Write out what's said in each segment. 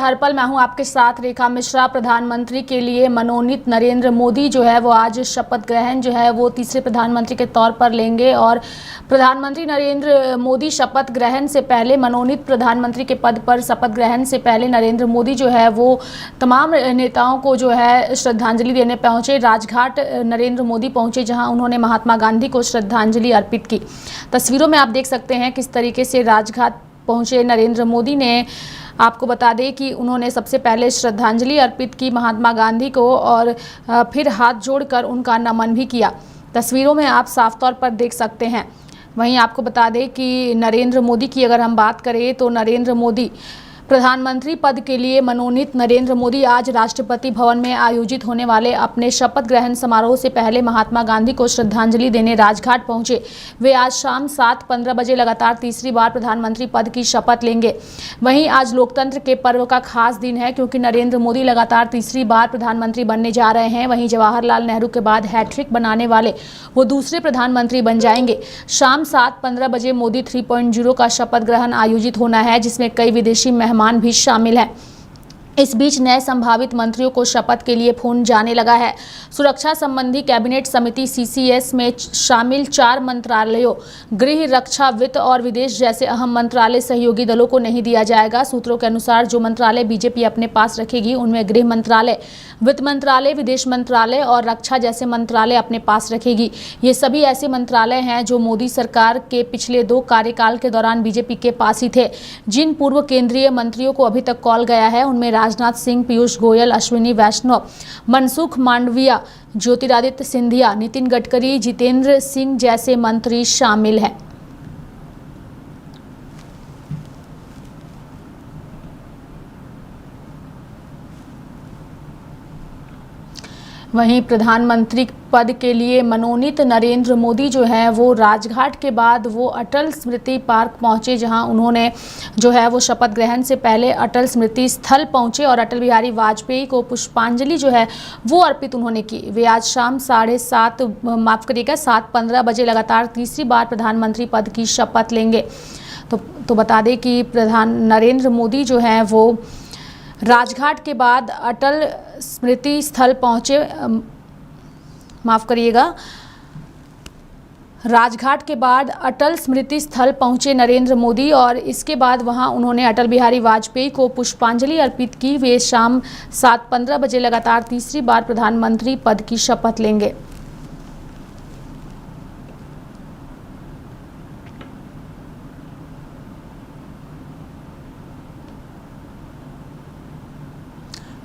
हर पल, मैं हूं आपके साथ रेखा मिश्रा। प्रधानमंत्री के लिए मनोनीत नरेंद्र मोदी जो है वो आज शपथ ग्रहण जो है वो तीसरे प्रधानमंत्री के तौर पर लेंगे। और प्रधानमंत्री नरेंद्र मोदी शपथ ग्रहण से पहले, मनोनीत प्रधानमंत्री के पद पर शपथ ग्रहण से पहले नरेंद्र मोदी जो है वो तमाम नेताओं को जो है श्रद्धांजलि देने पहुंचे। राजघाट नरेंद्र मोदी पहुंचे, जहां उन्होंने महात्मा गांधी को श्रद्धांजलि अर्पित की। तस्वीरों में आप देख सकते हैं किस तरीके से राजघाट पहुंचे नरेंद्र मोदी ने। आपको बता दें कि उन्होंने सबसे पहले श्रद्धांजलि अर्पित की महात्मा गांधी को और फिर हाथ जोड़कर उनका नमन भी किया। तस्वीरों में आप साफ तौर पर देख सकते हैं। वहीं आपको बता दें कि नरेंद्र मोदी की अगर हम बात करें तो नरेंद्र मोदी प्रधानमंत्री पद के लिए मनोनीत नरेंद्र मोदी आज राष्ट्रपति भवन में आयोजित होने वाले अपने शपथ ग्रहण समारोह से पहले महात्मा गांधी को श्रद्धांजलि देने राजघाट पहुंचे। वे आज शाम 7:15 बजे लगातार तीसरी बार प्रधानमंत्री पद की शपथ लेंगे। वहीं आज लोकतंत्र के पर्व का खास दिन है, क्योंकि नरेंद्र मोदी लगातार तीसरी बार प्रधानमंत्री बनने जा रहे हैं। वहीं जवाहरलाल नेहरू के बाद हैट्रिक बनाने वाले वो दूसरे प्रधानमंत्री बन जाएंगे। शाम 7:15 बजे मोदी 3.0 का शपथ ग्रहण आयोजित होना है, जिसमें कई विदेशी मेहमान भी शामिल हैं। इस बीच नए संभावित मंत्रियों को शपथ के लिए फोन जाने लगा है। सुरक्षा संबंधी कैबिनेट समिति CCS में शामिल 4 मंत्रालयों गृह, रक्षा, वित्त और विदेश जैसे अहम मंत्रालय सहयोगी दलों को नहीं दिया जाएगा। सूत्रों के अनुसार जो मंत्रालय बीजेपी अपने पास रखेगी उनमें गृह मंत्रालय, वित्त मंत्रालय, विदेश मंत्रालय और रक्षा जैसे मंत्रालय अपने पास रखेगी। ये सभी ऐसे मंत्रालय हैं जो मोदी सरकार के पिछले 2 कार्यकाल के दौरान बीजेपी के पास ही थे। जिन पूर्व केंद्रीय मंत्रियों को अभी तक कॉल गया है उनमें राजनाथ सिंह, पीयूष गोयल, अश्विनी वैष्णव, मनसुख मांडविया, ज्योतिरादित्य सिंधिया, नितिन गडकरी, जितेंद्र सिंह जैसे मंत्री शामिल हैं। वहीं प्रधानमंत्री पद के लिए मनोनीत नरेंद्र मोदी जो है वो राजघाट के बाद वो अटल स्मृति पार्क पहुंचे, जहां उन्होंने जो है वो शपथ ग्रहण से पहले अटल स्मृति स्थल पहुंचे और अटल बिहारी वाजपेयी को पुष्पांजलि जो है वो अर्पित उन्होंने की। वे आज शाम 7:15 बजे लगातार तीसरी बार प्रधानमंत्री पद की शपथ लेंगे। तो बता दें कि नरेंद्र मोदी जो है वो राजघाट के बाद अटल स्मृति स्थल पहुंचे, माफ़ करिएगा, राजघाट के बाद अटल स्मृति स्थल पहुंचे नरेंद्र मोदी और इसके बाद वहां उन्होंने अटल बिहारी वाजपेयी को पुष्पांजलि अर्पित की। वे शाम 7:15 बजे लगातार तीसरी बार प्रधानमंत्री पद की शपथ लेंगे।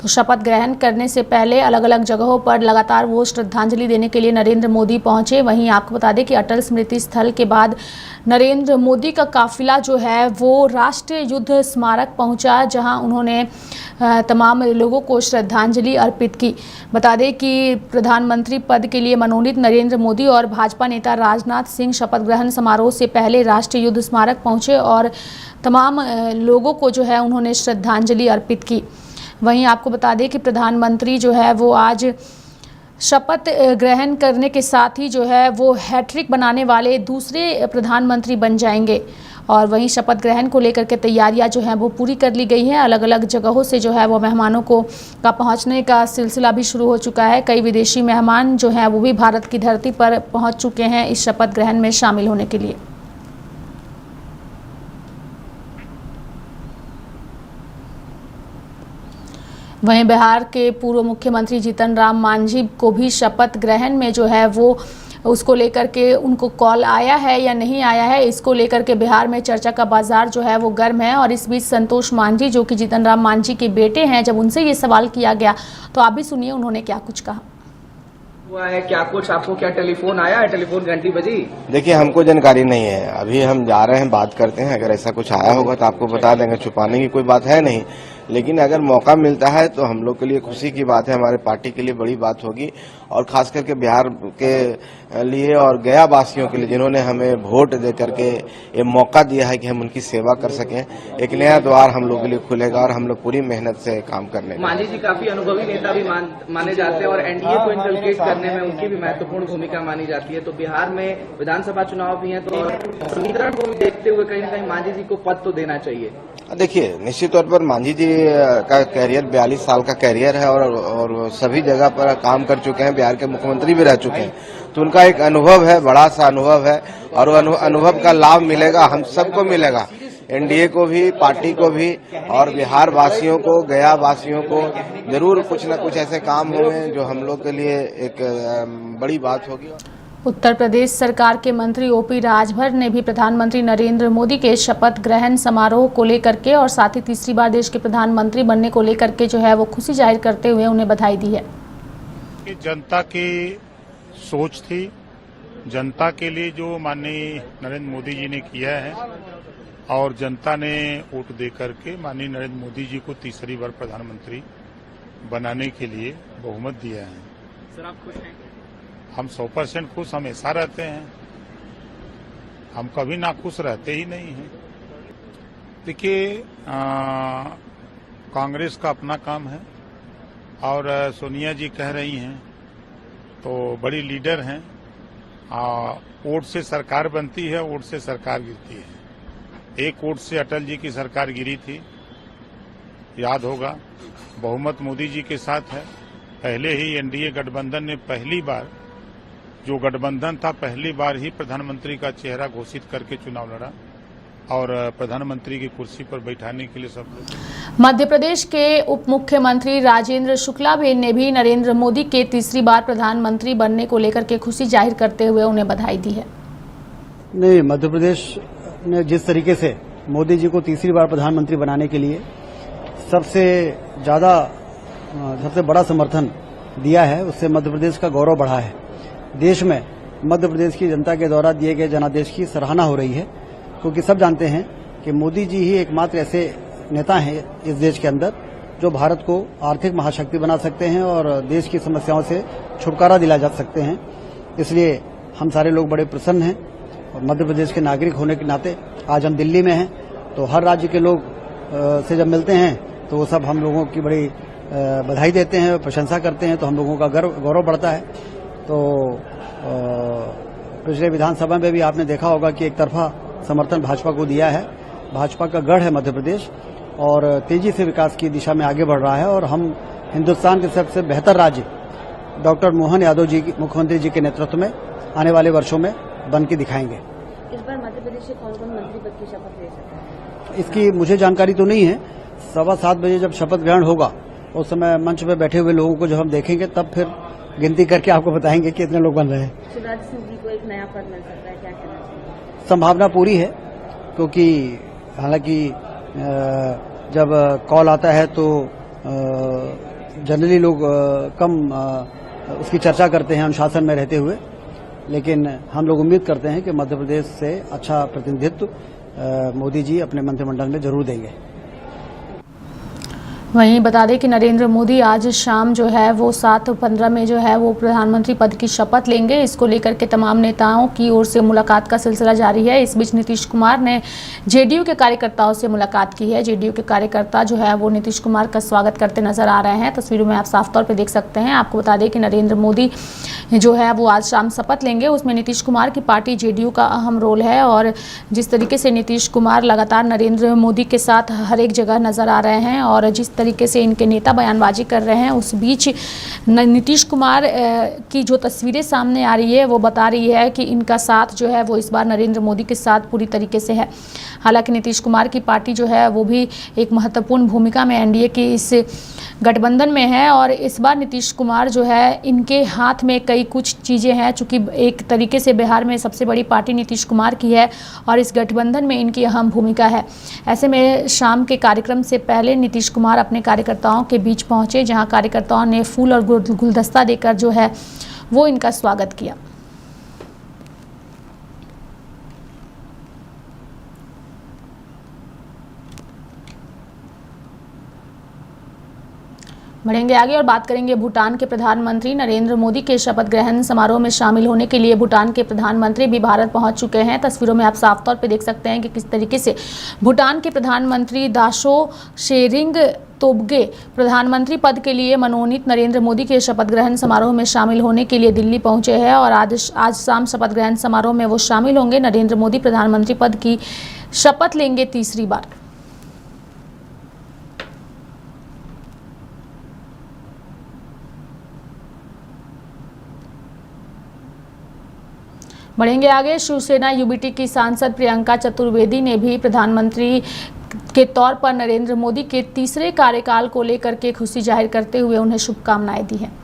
तो शपथ ग्रहण करने से पहले अलग अलग जगहों पर लगातार वो श्रद्धांजलि देने के लिए नरेंद्र मोदी पहुंचे। वहीं आपको बता दें कि अटल स्मृति स्थल के बाद नरेंद्र मोदी का काफिला जो है वो राष्ट्रीय युद्ध स्मारक पहुंचा, जहां उन्होंने तमाम लोगों को श्रद्धांजलि अर्पित की। बता दें कि प्रधानमंत्री पद के लिए मनोनीत नरेंद्र मोदी और भाजपा नेता राजनाथ सिंह शपथ ग्रहण समारोह से पहले राष्ट्रीय युद्ध स्मारक पहुंचे और तमाम लोगों को जो है उन्होंने श्रद्धांजलि अर्पित की। वहीं आपको बता दें कि प्रधानमंत्री जो है वो आज शपथ ग्रहण करने के साथ ही जो है वो हैट्रिक बनाने वाले दूसरे प्रधानमंत्री बन जाएंगे। और वहीं शपथ ग्रहण को लेकर के तैयारियां जो हैं वो पूरी कर ली गई हैं। अलग अलग जगहों से जो है वो मेहमानों का पहुंचने का सिलसिला भी शुरू हो चुका है। कई विदेशी मेहमान जो हैं वो भी भारत की धरती पर पहुँच चुके हैं इस शपथ ग्रहण में शामिल होने के लिए। वहीं बिहार के पूर्व मुख्यमंत्री जीतन राम मांझी को भी शपथ ग्रहण में जो है वो उसको लेकर के उनको कॉल आया है या नहीं आया है, इसको लेकर के बिहार में चर्चा का बाजार जो है वो गर्म है। और इस बीच संतोष मांझी जो कि जीतन राम मांझी के बेटे हैं, जब उनसे ये सवाल किया गया तो आप भी सुनिए उन्होंने क्या कुछ कहा। हुआ है क्या कुछ, आपको क्या टेलीफोन आया है, टेलीफोन घंटी बजी? देखिए, हमको जानकारी नहीं है, अभी हम जा रहे हैं, बात करते हैं। अगर ऐसा कुछ आया होगा तो आपको बता देंगे, छुपाने की कोई बात है नहीं। लेकिन अगर मौका मिलता है तो हम लोग के लिए खुशी की बात है, हमारे पार्टी के लिए बड़ी बात होगी और खास करके बिहार के लिए और गया वासियों के लिए जिन्होंने हमें वोट दे करके ये मौका दिया है कि हम उनकी सेवा कर सकें। एक नया द्वार हम लोग के लिए खुलेगा और हम लोग पूरी मेहनत से काम करने। मांझी जी काफी अनुभवी नेता भी माने जाते हैं और एनडीए को इनकलकेट करने में उनकी भी महत्वपूर्ण भूमिका मानी जाती है। तो बिहार में विधानसभा चुनाव भी है, तो समीकरण को देखते हुए कहीं न कहीं मांझी जी को पद तो देना चाहिए। देखिए, निश्चित तौर पर मांझी जी का कैरियर 42 साल का कैरियर है और सभी जगह पर काम कर चुके हैं, बिहार के मुख्यमंत्री भी रह चुके हैं, तो उनका एक अनुभव है, बड़ा सा अनुभव है और अनुभव का लाभ मिलेगा, हम सबको मिलेगा, एनडीए को भी, पार्टी को भी और बिहार वासियों को, गया वासियों को जरूर कुछ न कुछ ऐसे काम होंगे जो हम लोग के लिए एक बड़ी बात होगी। उत्तर प्रदेश सरकार के मंत्री ओपी राजभर ने भी प्रधानमंत्री नरेंद्र मोदी के शपथ ग्रहण समारोह को लेकर के और साथ ही तीसरी बार देश के प्रधानमंत्री बनने को लेकर के जो है वो खुशी जाहिर करते हुए उन्हें बधाई दी है। जनता की सोच थी, जनता के लिए जो माननीय नरेंद्र मोदी जी ने किया है और जनता ने वोट दे करके माननीय नरेंद्र मोदी जी को तीसरी बार प्रधानमंत्री बनाने के लिए बहुमत दिया है। सर, आप खुश हैं? हम 100% खुश हमेशा रहते हैं, हम कभी नाखुश रहते ही नहीं हैं। देखिए, कांग्रेस का अपना काम है और सोनिया जी कह रही हैं तो बड़ी लीडर हैं, वोट से सरकार बनती है, वोट से सरकार गिरती है। एक वोट से अटल जी की सरकार गिरी थी, याद होगा, बहुमत मोदी जी के साथ है। पहले ही एनडीए गठबंधन ने पहली बार, जो गठबंधन था, पहली बार ही प्रधानमंत्री का चेहरा घोषित करके चुनाव लड़ा और प्रधानमंत्री की कुर्सी पर बैठाने के लिए सब लोग। मध्य प्रदेश के उप मुख्यमंत्री राजेंद्र शुक्ला ने भी नरेंद्र मोदी के तीसरी बार प्रधानमंत्री बनने को लेकर के खुशी जाहिर करते हुए उन्हें बधाई दी है। नहीं, मध्य प्रदेश ने जिस तरीके से मोदी जी को तीसरी बार प्रधानमंत्री बनाने के लिए सबसे बड़ा समर्थन दिया है, उससे मध्य प्रदेश का गौरव बढ़ा है। देश में मध्य प्रदेश की जनता के द्वारा दिए गए जनादेश की सराहना हो रही है, क्योंकि सब जानते हैं कि मोदी जी ही एकमात्र ऐसे नेता हैं इस देश के अंदर जो भारत को आर्थिक महाशक्ति बना सकते हैं और देश की समस्याओं से छुटकारा दिला जा सकते हैं। इसलिए हम सारे लोग बड़े प्रसन्न हैं और मध्य प्रदेश के नागरिक होने के नाते आज हम दिल्ली में हैं तो हर राज्य के लोग से जब मिलते हैं तो वो सब हम लोगों की बड़ी बधाई देते हैं, प्रशंसा करते हैं, तो हम लोगों का गौरव बढ़ता है। तो पिछले विधानसभा में भी आपने देखा होगा कि एक तरफा समर्थन भाजपा को दिया है। भाजपा का गढ़ है मध्य प्रदेश और तेजी से विकास की दिशा में आगे बढ़ रहा है और हम हिंदुस्तान के सबसे बेहतर राज्य डॉक्टर मोहन यादव जी, मुख्यमंत्री जी के नेतृत्व में आने वाले वर्षों में बन के दिखाएंगे। इस बार मध्य प्रदेश से कौन कौन मंत्री पद की शपथ ले सकते हैं? इसकी मुझे जानकारी तो नहीं है। 7:15 बजे जब शपथ ग्रहण होगा उस समय मंच पर बैठे हुए लोगों को जब हम देखेंगे तब फिर गिनती करके आपको बताएंगे कि कितने लोग बन रहे हैं। शिवराज सिंह जी को एक नया पद मिल सकता है, क्या कहना चाहिए? संभावना पूरी है, क्योंकि हालांकि जब कॉल आता है तो जनरली लोग कम उसकी चर्चा करते हैं अनुशासन में रहते हुए, लेकिन हम लोग उम्मीद करते हैं कि मध्य प्रदेश से अच्छा प्रतिनिधित्व मोदी जी अपने मंत्रिमंडल में जरूर देंगे। वहीं बता दें कि नरेंद्र मोदी आज शाम जो है वो 7:15 में जो है वो प्रधानमंत्री पद की शपथ लेंगे। इसको लेकर के तमाम नेताओं की ओर से मुलाकात का सिलसिला जारी है। इस बीच नीतीश कुमार ने जेडीयू के कार्यकर्ताओं से मुलाकात की है। जेडीयू के कार्यकर्ता जो है वो नीतीश कुमार का स्वागत करते नजर आ रहे हैं। तस्वीरों में आप साफ तौर पर देख सकते हैं। आपको बता दें कि नरेंद्र मोदी जो है वो आज शाम शपथ लेंगे। उसमें नीतीश कुमार की पार्टी जेडीयू का अहम रोल है और जिस तरीके से नीतीश कुमार लगातार नरेंद्र मोदी के साथ हर एक जगह नजर आ रहे हैं और जिस तरीके से इनके नेता बयानबाजी कर रहे हैं, उस बीच नीतीश कुमार की जो तस्वीरें सामने आ रही है वो बता रही है कि इनका साथ जो है वो इस बार नरेंद्र मोदी के साथ पूरी तरीके से है। हालांकि नीतीश कुमार की पार्टी जो है वो भी एक महत्वपूर्ण भूमिका में एनडीए की इस गठबंधन में है और इस बार नीतीश कुमार जो है इनके हाथ में कई कुछ चीज़ें हैं, चूँकि एक तरीके से बिहार में सबसे बड़ी पार्टी नीतीश कुमार की है और इस गठबंधन में इनकी अहम भूमिका है। ऐसे में शाम के कार्यक्रम से पहले नीतीश कुमार अपने कार्यकर्ताओं के बीच पहुंचे, जहां कार्यकर्ताओं ने फूल और गुलदस्ता देकर जो है वो इनका स्वागत किया। बढ़ेंगे आगे और बात करेंगे भूटान के प्रधानमंत्री नरेंद्र मोदी के शपथ ग्रहण समारोह में शामिल होने के लिए भूटान के प्रधानमंत्री भी भारत पहुंच चुके हैं। तस्वीरों में आप साफ तौर पे देख सकते हैं कि किस तरीके से भूटान के प्रधानमंत्री दाशो शेरिंग तोब्गे प्रधानमंत्री पद के लिए मनोनीत नरेंद्र मोदी के शपथ ग्रहण समारोह में शामिल होने के लिए दिल्ली पहुंचे हैं और आज शाम शपथ ग्रहण समारोह में वो शामिल होंगे। नरेंद्र मोदी प्रधानमंत्री पद की शपथ लेंगे तीसरी बार। बढ़ेंगे आगे। शिवसेना यूबीटी की सांसद प्रियंका चतुर्वेदी ने भी प्रधानमंत्री के तौर पर नरेंद्र मोदी के तीसरे कार्यकाल को लेकर के खुशी जाहिर करते हुए उन्हें शुभकामनाएं दी हैं।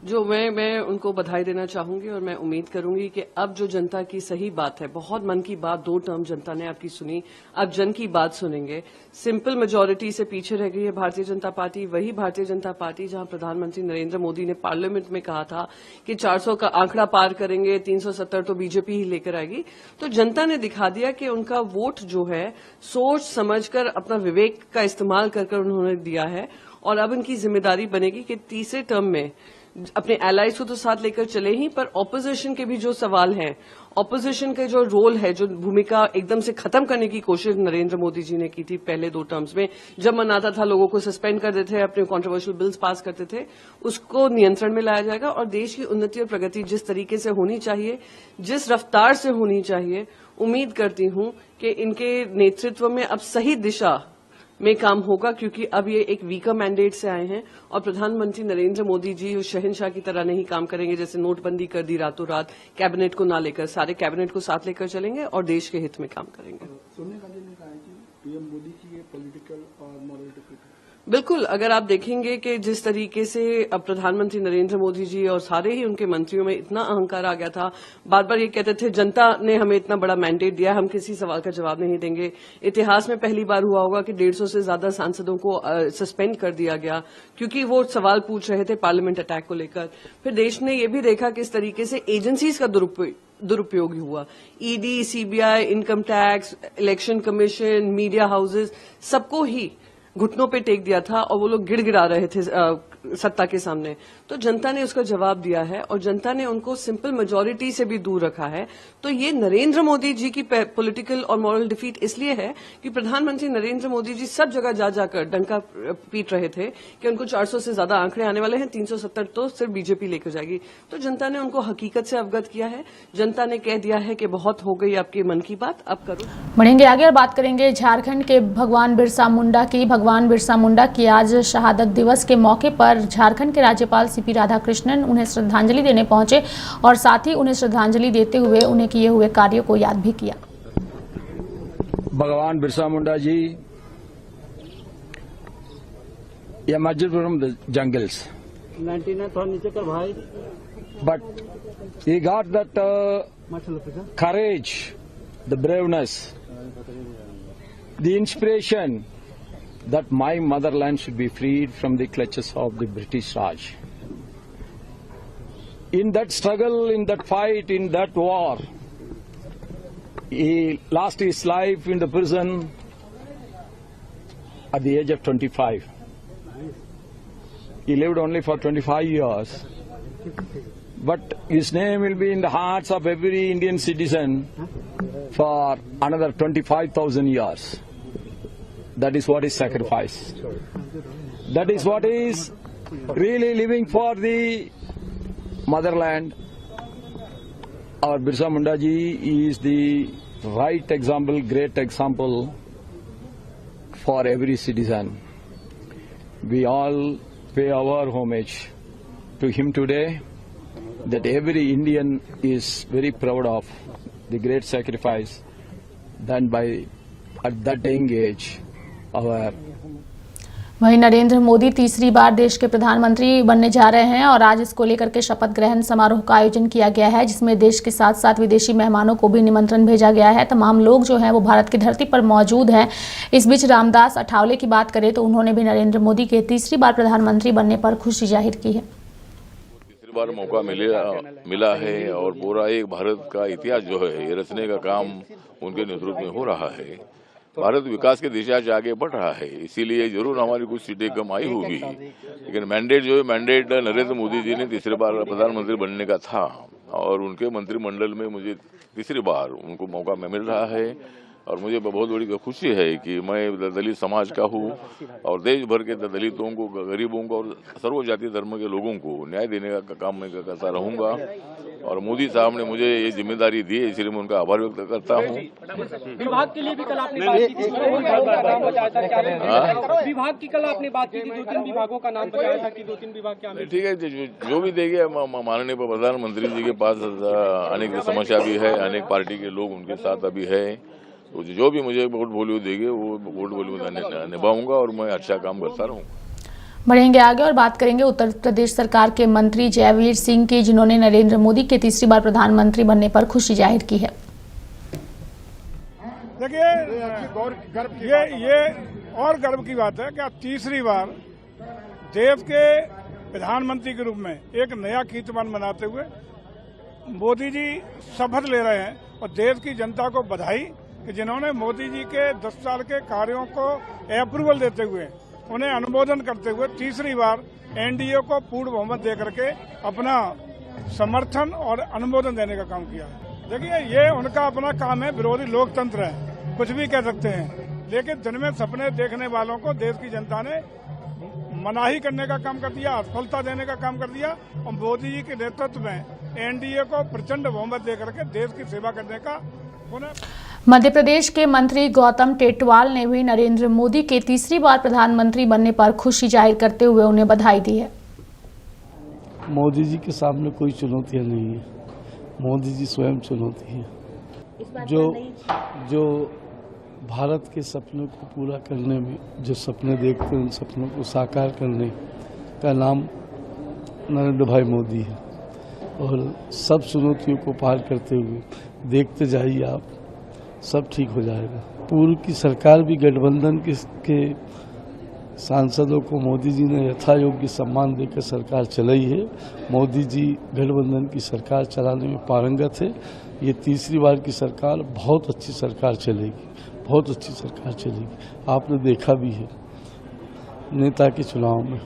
जो मैं उनको बधाई देना चाहूंगी और मैं उम्मीद करूंगी कि अब जो जनता की सही बात है, बहुत मन की बात 2 टर्म जनता ने आपकी सुनी, अब जन की बात सुनेंगे। सिंपल मेजॉरिटी से पीछे रह गई है भारतीय जनता पार्टी, वही भारतीय जनता पार्टी जहां प्रधानमंत्री नरेंद्र मोदी ने पार्लियामेंट में कहा था कि 400 का आंकड़ा पार करेंगे, 370 तो बीजेपी ही लेकर आएगी। तो जनता ने दिखा दिया कि उनका वोट जो है सोच समझकर अपना विवेक का इस्तेमाल कर उन्होंने दिया है और अब इनकी जिम्मेदारी बनेगी कि तीसरे टर्म में अपने एलाइज को तो साथ लेकर चले ही, पर ऑपोजिशन के भी जो सवाल हैं, ऑपोजिशन का जो रोल है, जो भूमिका एकदम से खत्म करने की कोशिश नरेंद्र मोदी जी ने की थी पहले 2 टर्म्स में, जब मन आता था लोगों को सस्पेंड कर देते थे, अपने कंट्रोवर्शियल बिल्स पास करते थे, उसको नियंत्रण में लाया जाएगा और देश की उन्नति और प्रगति जिस तरीके से होनी चाहिए, जिस रफ्तार से होनी चाहिए, उम्मीद करती हूं कि इनके नेतृत्व में अब सही दिशा में काम होगा, क्योंकि अब ये एक वीकर मैंडेट से आए हैं और प्रधानमंत्री नरेंद्र मोदी जी उस शहंशाह की तरह नहीं काम करेंगे जैसे नोटबंदी कर दी रातों रात, कैबिनेट को ना लेकर, सारे कैबिनेट को साथ लेकर चलेंगे और देश के हित में काम करेंगे। सोनिया गांधी ने कहा है कि पीएम मोदी की ये पॉलिटिकल और मॉरल डिफीट। बिल्कुल, अगर आप देखेंगे कि जिस तरीके से अब प्रधानमंत्री नरेंद्र मोदी जी और सारे ही उनके मंत्रियों में इतना अहंकार आ गया था, बार बार ये कहते थे जनता ने हमें इतना बड़ा मैंडेट दिया, हम किसी सवाल का जवाब नहीं देंगे। इतिहास में पहली बार हुआ होगा कि 150 से ज्यादा सांसदों को सस्पेंड कर दिया गया क्योंकि वो सवाल पूछ रहे थे पार्लियामेंट अटैक को लेकर। फिर देश ने ये भी देखा किस तरीके से एजेंसीज का दुरुपयोग हुआ। ED, CBI, income tax, election commission, media houses, सबको ही घुटनों पे टेक दिया था और वो लोग गिड़गिड़ा रहे थे सत्ता के सामने। तो जनता ने उसका जवाब दिया है और जनता ने उनको सिंपल मेजॉरिटी से भी दूर रखा है। तो ये नरेंद्र मोदी जी की पॉलिटिकल और मॉरल डिफीट इसलिए है कि प्रधानमंत्री नरेंद्र मोदी जी सब जगह जा जाकर डंका पीट रहे थे कि उनको 400 से ज्यादा आंकड़े आने वाले हैं, 370 तो सिर्फ बीजेपी लेकर जाएगी। तो जनता ने उनको हकीकत से अवगत किया है। जनता ने कह दिया है कि बहुत हो गई आपके मन की बात, अब करो। बढ़ेंगे आगे और बात करेंगे झारखंड के भगवान बिरसा मुंडा की। भगवान बिरसा मुंडा की आज शहादत दिवस के मौके पर झारखंड के राज्यपाल सीपी राधाकृष्णन उन्हें श्रद्धांजलि देने पहुंचे और साथ ही उन्हें श्रद्धांजलि देते हुए उन्हें किए हुए कार्यों को याद भी किया। भगवान Birsa Munda ji emerged from the jungles, 19 थोड़ा नीचे कर भाई, but he got that courage, the braveness, the inspiration that my motherland should be freed from the clutches of the British Raj. In that struggle, in that fight, in that war, he lost his life in the prison at the age of 25. He lived only for 25 years. But his name will be in the hearts of every Indian citizen for another 25,000 years. That is what is sacrifice. That is what is really living for the motherland. Our Birsa Munda ji is the right example, great example for every citizen. We all pay our homage to him today, that every Indian is very proud of the great sacrifice done by at that young age our. वहीं नरेंद्र मोदी तीसरी बार देश के प्रधानमंत्री बनने जा रहे हैं और आज इसको लेकर के शपथ ग्रहण समारोह का आयोजन किया गया है, जिसमें देश के साथ साथ विदेशी मेहमानों को भी निमंत्रण भेजा गया है। तमाम लोग जो हैं वो भारत की धरती पर मौजूद हैं। इस बीच रामदास अठावले की बात करें तो उन्होंने भी नरेंद्र मोदी के तीसरी बार प्रधानमंत्री बनने पर खुशी जाहिर की है। तीसरी बार मौका मिला है और पूरा एक भारत का इतिहास जो है ये रचने का काम उनके नेतृत्व में हो रहा है। भारत विकास की दिशा से आगे बढ़ रहा है, इसीलिए जरूर हमारी कुछ सीटें कम आई होगी, लेकिन मैंडेट जो है मैंडेट नरेंद्र मोदी जी ने तीसरी बार प्रधानमंत्री बनने का था और उनके मंत्रिमंडल में मुझे तीसरी बार उनको मौका मिल रहा है और मुझे बहुत बड़ी खुशी है कि मैं दलित समाज का हूँ और देश भर के दलितों को, गरीबों को और सर्व जाति धर्म के लोगों को न्याय देने का काम मैं करता रहूँगा। और मोदी साहब ने मुझे ये जिम्मेदारी दी है, इसलिए मैं उनका आभार व्यक्त करता हूँ। विभाग के लिए भी कल आपने बात की थी, विभाग की कल आपने बात की थी, 2-3 विभागों का नाम बताया था कि 2-3 विभाग क्या। ठीक है, जो भी देंगे माननीय प्रधानमंत्री जी के पास अनेक समस्या भी है, अनेक पार्टी के लोग उनके साथ अभी है, तो जो भी मुझे वोट बोली देंगे वो वोट बोली निभाऊंगा और मैं अच्छा काम करता रहूँगा। बढ़ेंगे आगे और बात करेंगे उत्तर प्रदेश सरकार के मंत्री जयवीर सिंह की, जिन्होंने नरेंद्र मोदी के तीसरी बार प्रधानमंत्री बनने पर खुशी जाहिर की है। देखिए, ये और गर्व की बात है कि तीसरी बार देश के प्रधानमंत्री के रूप में एक नया कीर्तिमान बनाते हुए मोदी जी शपथ ले रहे हैं और देश की जनता को बधाई कि जिन्होंने मोदी जी के 10 साल के कार्यों को अप्रूवल देते हुए, उन्हें अनुमोदन करते हुए तीसरी बार एनडीए को पूर्ण बहुमत देकर के अपना समर्थन और अनुमोदन देने का काम किया है। देखिए, ये उनका अपना काम है, विरोधी लोकतंत्र है, कुछ भी कह सकते हैं, लेकिन दिन में सपने देखने वालों को देश की जनता ने मनाही करने का काम कर दिया, असफलता देने का काम कर दिया और मोदी जी के नेतृत्व में एनडीए को प्रचंड बहुमत देकर के देश की सेवा करने का मध्य प्रदेश के मंत्री गौतम टेटवाल ने भी नरेंद्र मोदी के तीसरी बार प्रधानमंत्री बनने पर खुशी जाहिर करते हुए उन्हें बधाई दी है। मोदी जी के सामने कोई चुनौतियां नहीं है, मोदी जी स्वयं चुनौती है। जो भारत के सपनों को पूरा करने में जो सपने देखते हैं, उन सपनों को साकार करने का नाम नरेंद्र भाई मोदी है और सब चुनौतियों को पार करते हुए देखते जाइए आप, सब ठीक हो जाएगा। पूर्व की सरकार भी गठबंधन के सांसदों को मोदी जी ने यथा योग्य सम्मान देकर सरकार चलाई है। मोदी जी गठबंधन की सरकार चलाने में पारंगत है। ये तीसरी बार की सरकार बहुत अच्छी सरकार चलेगी, बहुत अच्छी सरकार चलेगी। आपने देखा भी है नेता के चुनाव में।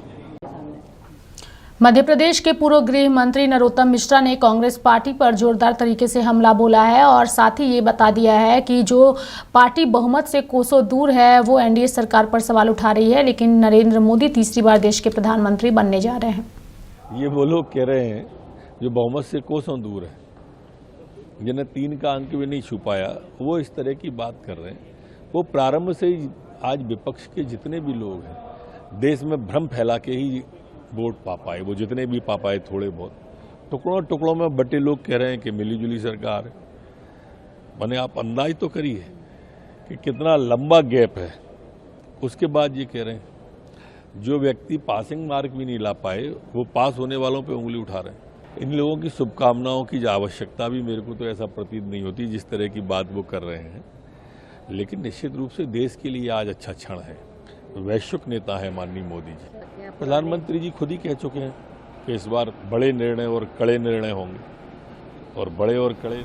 मध्य प्रदेश के पूर्व गृह मंत्री नरोत्तम मिश्रा ने कांग्रेस पार्टी पर जोरदार तरीके से हमला बोला है और साथ ही ये बता दिया है कि जो पार्टी बहुमत से कोसों दूर है वो एनडीए सरकार पर सवाल उठा रही है, लेकिन नरेंद्र मोदी तीसरी बार देश के प्रधानमंत्री बनने जा रहे हैं। ये वो लोग कह रहे हैं जो बहुमत से कोसों दूर है, जिन्हें 3 का अंक भी नहीं छू पाया, वो इस तरह की बात कर रहे हैं। वो प्रारंभ से ही आज विपक्ष के जितने भी लोग हैं देश में भ्रम फैला के ही वोट पा पाए, वो जितने भी पा पाए थोड़े बहुत, टुकड़ों टुकड़ों में बटे लोग कह रहे हैं कि मिलीजुली सरकार है। मैंने आप अंदाज तो करिए कि कितना लंबा गैप है। उसके बाद ये कह रहे हैं जो व्यक्ति पासिंग मार्क भी नहीं ला पाए वो पास होने वालों पे उंगली उठा रहे हैं। इन लोगों की शुभकामनाओं की आवश्यकता भी मेरे को तो ऐसा प्रतीत नहीं होती जिस तरह की बात वो कर रहे हैं, लेकिन निश्चित रूप से देश के लिए आज अच्छा क्षण है। वैश्विक नेता है माननीय मोदी जी। प्रधानमंत्री जी खुद ही कह चुके हैं कि इस बार बड़े निर्णय और कड़े निर्णय होंगे और बड़े और कड़े।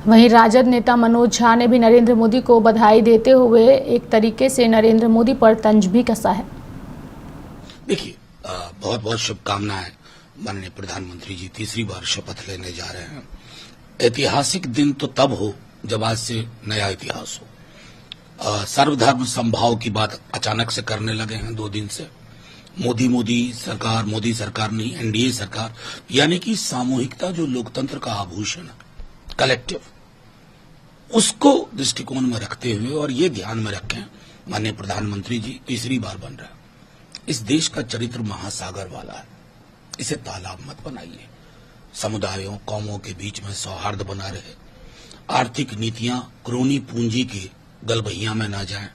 वहीं राजद नेता मनोज झा ने भी नरेंद्र मोदी को बधाई देते हुए एक तरीके से नरेंद्र मोदी पर तंज भी कसा है। देखिए, बहुत बहुत शुभकामनाएं। माननीय प्रधानमंत्री जी तीसरी बार शपथ लेने जा रहे हैं। ऐतिहासिक दिन तो तब हो जब आज से नया इतिहास हो। सर्वधर्म समभाव की बात अचानक से करने लगे हैं 2 दिन से। मोदी सरकार नहीं, एनडीए सरकार, यानी कि सामूहिकता जो लोकतंत्र का आभूषण है, कलेक्टिव, उसको दृष्टिकोण में रखते हुए और ये ध्यान में रखें माननीय प्रधानमंत्री जी तीसरी बार बन रहे हैं। इस देश का चरित्र महासागर वाला है, इसे तालाब मत बनाइए। समुदायों कौमों के बीच में सौहार्द बना रहे, आर्थिक नीतियां क्रोनी पूंजी की गलबहिया में ना जाएं,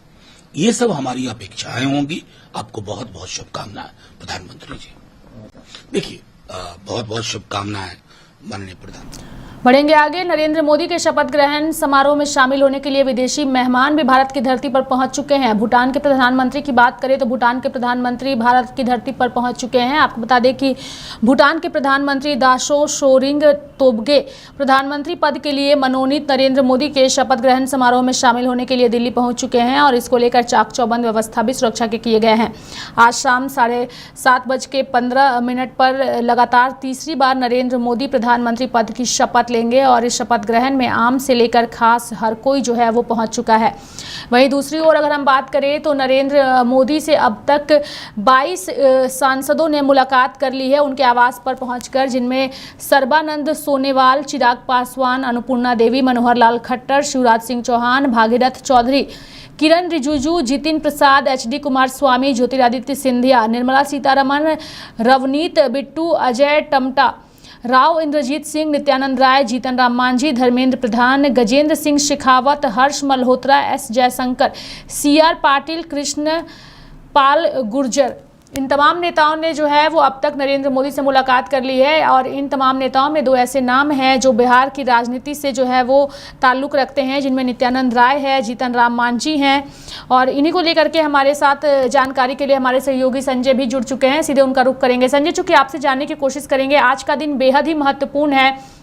ये सब हमारी अपेक्षाएं होंगी। आपको बहुत बहुत शुभकामनाएं प्रधानमंत्री जी। देखिए, बहुत बहुत शुभकामनाएं माननीय प्रधानमंत्री। बढ़ेंगे आगे। नरेंद्र मोदी के शपथ ग्रहण समारोह में शामिल होने के लिए विदेशी मेहमान भी भारत की धरती पर पहुंच चुके हैं। भूटान के प्रधानमंत्री की बात करें तो भूटान के प्रधानमंत्री भारत की धरती पर पहुंच चुके हैं। आपको बता दें कि भूटान के प्रधानमंत्री दाशो शोरिंग तोब्गे प्रधानमंत्री पद के लिए मनोनीत नरेंद्र मोदी के शपथ ग्रहण समारोह में शामिल होने के लिए दिल्ली पहुंच चुके हैं और इसको लेकर चाक चौबंद व्यवस्था भी सुरक्षा के किए गए हैं। आज शाम 7:15 पर लगातार तीसरी बार नरेंद्र मोदी प्रधानमंत्री पद की शपथ शपथ लेंगे और इस शपथ ग्रहण में आम से लेकर खास हर कोई जो है वो पहुंच चुका है। वहीं दूसरी ओर अगर हम बात करें तो नरेंद्र मोदी से अब तक 22 सांसदों ने मुलाकात कर ली है उनके आवास पर पहुंचकर, जिनमें सर्बानंद सोनोवाल, चिराग पासवान, अन्नपूर्णा देवी, मनोहर लाल खट्टर, शिवराज सिंह चौहान, भागीरथ चौधरी, किरण रिजिजू, जितिन प्रसाद, एचडी कुमारस्वामी, ज्योतिरादित्य सिंधिया, निर्मला सीतारमण, रवनीत बिट्टू, अजय टमटा, राव इंद्रजीत सिंह, नित्यानंद राय, जीतन राम मांझी, धर्मेंद्र प्रधान, गजेंद्र सिंह शेखावत, हर्ष मल्होत्रा, एस जयशंकर, CR पाटिल, कृष्ण पाल गुर्जर, इन तमाम नेताओं ने जो है वो अब तक नरेंद्र मोदी से मुलाकात कर ली है। और इन तमाम नेताओं में 2 ऐसे नाम हैं जो बिहार की राजनीति से जो है वो ताल्लुक़ रखते हैं, जिनमें नित्यानंद राय है, जीतन राम मांझी हैं। और इन्हीं को लेकर के हमारे साथ जानकारी के लिए हमारे सहयोगी संजय भी जुड़ चुके हैं, सीधे उनका रुख करेंगे। संजय, चूँकि आपसे जानने की कोशिश करेंगे, आज का दिन बेहद ही महत्वपूर्ण है।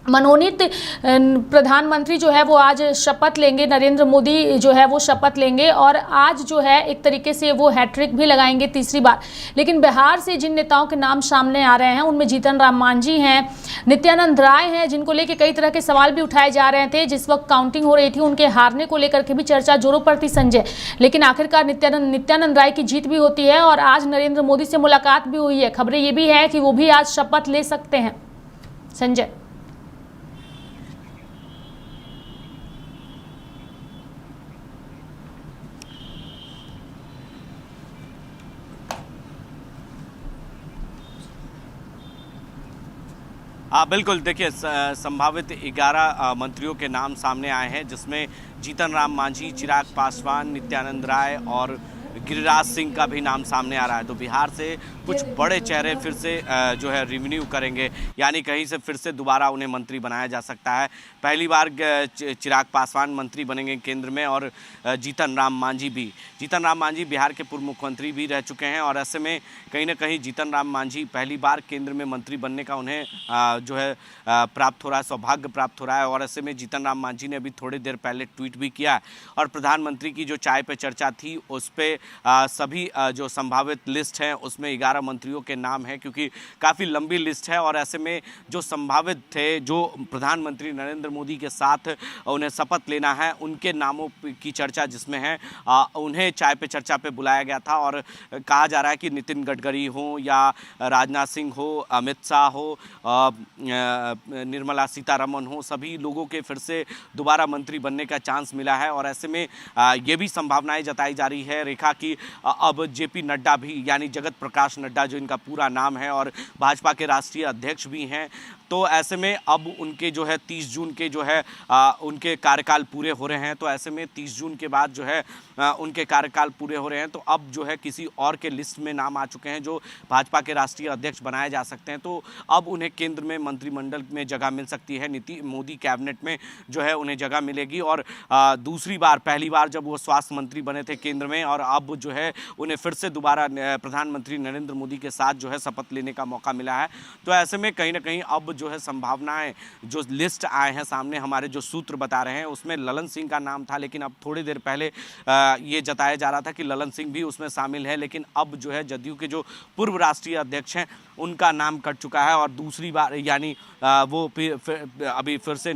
मनोनीत प्रधानमंत्री जो है वो आज शपथ लेंगे, नरेंद्र मोदी जो है वो शपथ लेंगे और आज जो है एक तरीके से वो हैट्रिक भी लगाएंगे तीसरी बार। लेकिन बिहार से जिन नेताओं के नाम सामने आ रहे हैं उनमें जीतन राम मांझी हैं, नित्यानंद राय हैं, जिनको लेके कई तरह के सवाल भी उठाए जा रहे थे। जिस वक्त काउंटिंग हो रही थी उनके हारने को लेकर के भी चर्चा जोरों पर थी संजय, लेकिन आखिरकार नित्यानंद राय की जीत भी होती है और आज नरेंद्र मोदी से मुलाकात भी हुई है। खबरें ये भी है कि वो भी आज शपथ ले सकते हैं। संजय, बिल्कुल, देखिए संभावित 11 मंत्रियों के नाम सामने आए हैं, जिसमें जीतन राम मांझी, चिराग पासवान, नित्यानंद राय और गिरिराज सिंह का भी नाम सामने आ रहा है। तो बिहार से कुछ बड़े चेहरे फिर से जो है रिन्यू करेंगे, यानी कहीं से फिर से दोबारा उन्हें मंत्री बनाया जा सकता है। पहली बार चिराग पासवान मंत्री बनेंगे केंद्र में और जीतन राम मांझी भी। जीतन राम मांझी बिहार के पूर्व मुख्यमंत्री भी रह चुके हैं और ऐसे में कहीं ना कहीं जीतन राम मांझी पहली बार केंद्र में मंत्री बनने का उन्हें जो है प्राप्त हो रहा है, सौभाग्य प्राप्त हो रहा है। और ऐसे में जीतन राम मांझी ने अभी थोड़ी देर पहले ट्वीट भी किया और प्रधानमंत्री की जो चाय पे चर्चा थी उस पर सभी जो संभावित लिस्ट है उसमें 11 मंत्रियों के नाम हैं, क्योंकि काफ़ी लंबी लिस्ट है। और ऐसे में जो संभावित थे, जो प्रधानमंत्री नरेंद्र मोदी के साथ उन्हें शपथ लेना है, उनके नामों की चर्चा जिसमें है, उन्हें चाय पे चर्चा पे बुलाया गया था। और कहा जा रहा है कि नितिन गडकरी हो या राजनाथ सिंह हो, अमित शाह हो, निर्मला सीतारमण हो, सभी लोगों के फिर से दोबारा मंत्री बनने का चांस मिला है। और ऐसे में ये भी संभावनाएं जताई जा रही है रेखा की अब JP नड्डा भी, यानी जगत प्रकाश नड्डा जो इनका पूरा नाम है और भाजपा के राष्ट्रीय अध्यक्ष भी हैं, तो ऐसे में अब उनके जो है 30 जून के जो है उनके कार्यकाल पूरे हो रहे हैं। तो ऐसे में 30 जून के बाद जो है उनके कार्यकाल पूरे हो रहे हैं, तो अब जो है किसी और के लिस्ट में नाम आ चुके हैं जो भाजपा के राष्ट्रीय अध्यक्ष बनाए जा सकते हैं। तो अब उन्हें केंद्र में मंत्रिमंडल में जगह मिल सकती है, मोदी कैबिनेट में जो है उन्हें जगह मिलेगी। और दूसरी बार, पहली बार जब वो स्वास्थ्य मंत्री बने थे केंद्र में, और अब जो है उन्हें फिर से दोबारा प्रधानमंत्री नरेंद्र मोदी के साथ जो है शपथ लेने का मौका मिला है। तो ऐसे में कहीं ना कहीं अब जो है संभावनाएं, जो लिस्ट आए हैं सामने, हमारे जो सूत्र बता रहे हैं उसमें ललन सिंह का नाम था, लेकिन अब थोड़ी देर पहले ये जताया जा रहा था कि ललन सिंह भी उसमें शामिल है। लेकिन अब जो है जदयू के जो पूर्व राष्ट्रीय अध्यक्ष हैं उनका नाम कट चुका है और दूसरी बार यानी वो अभी फिर से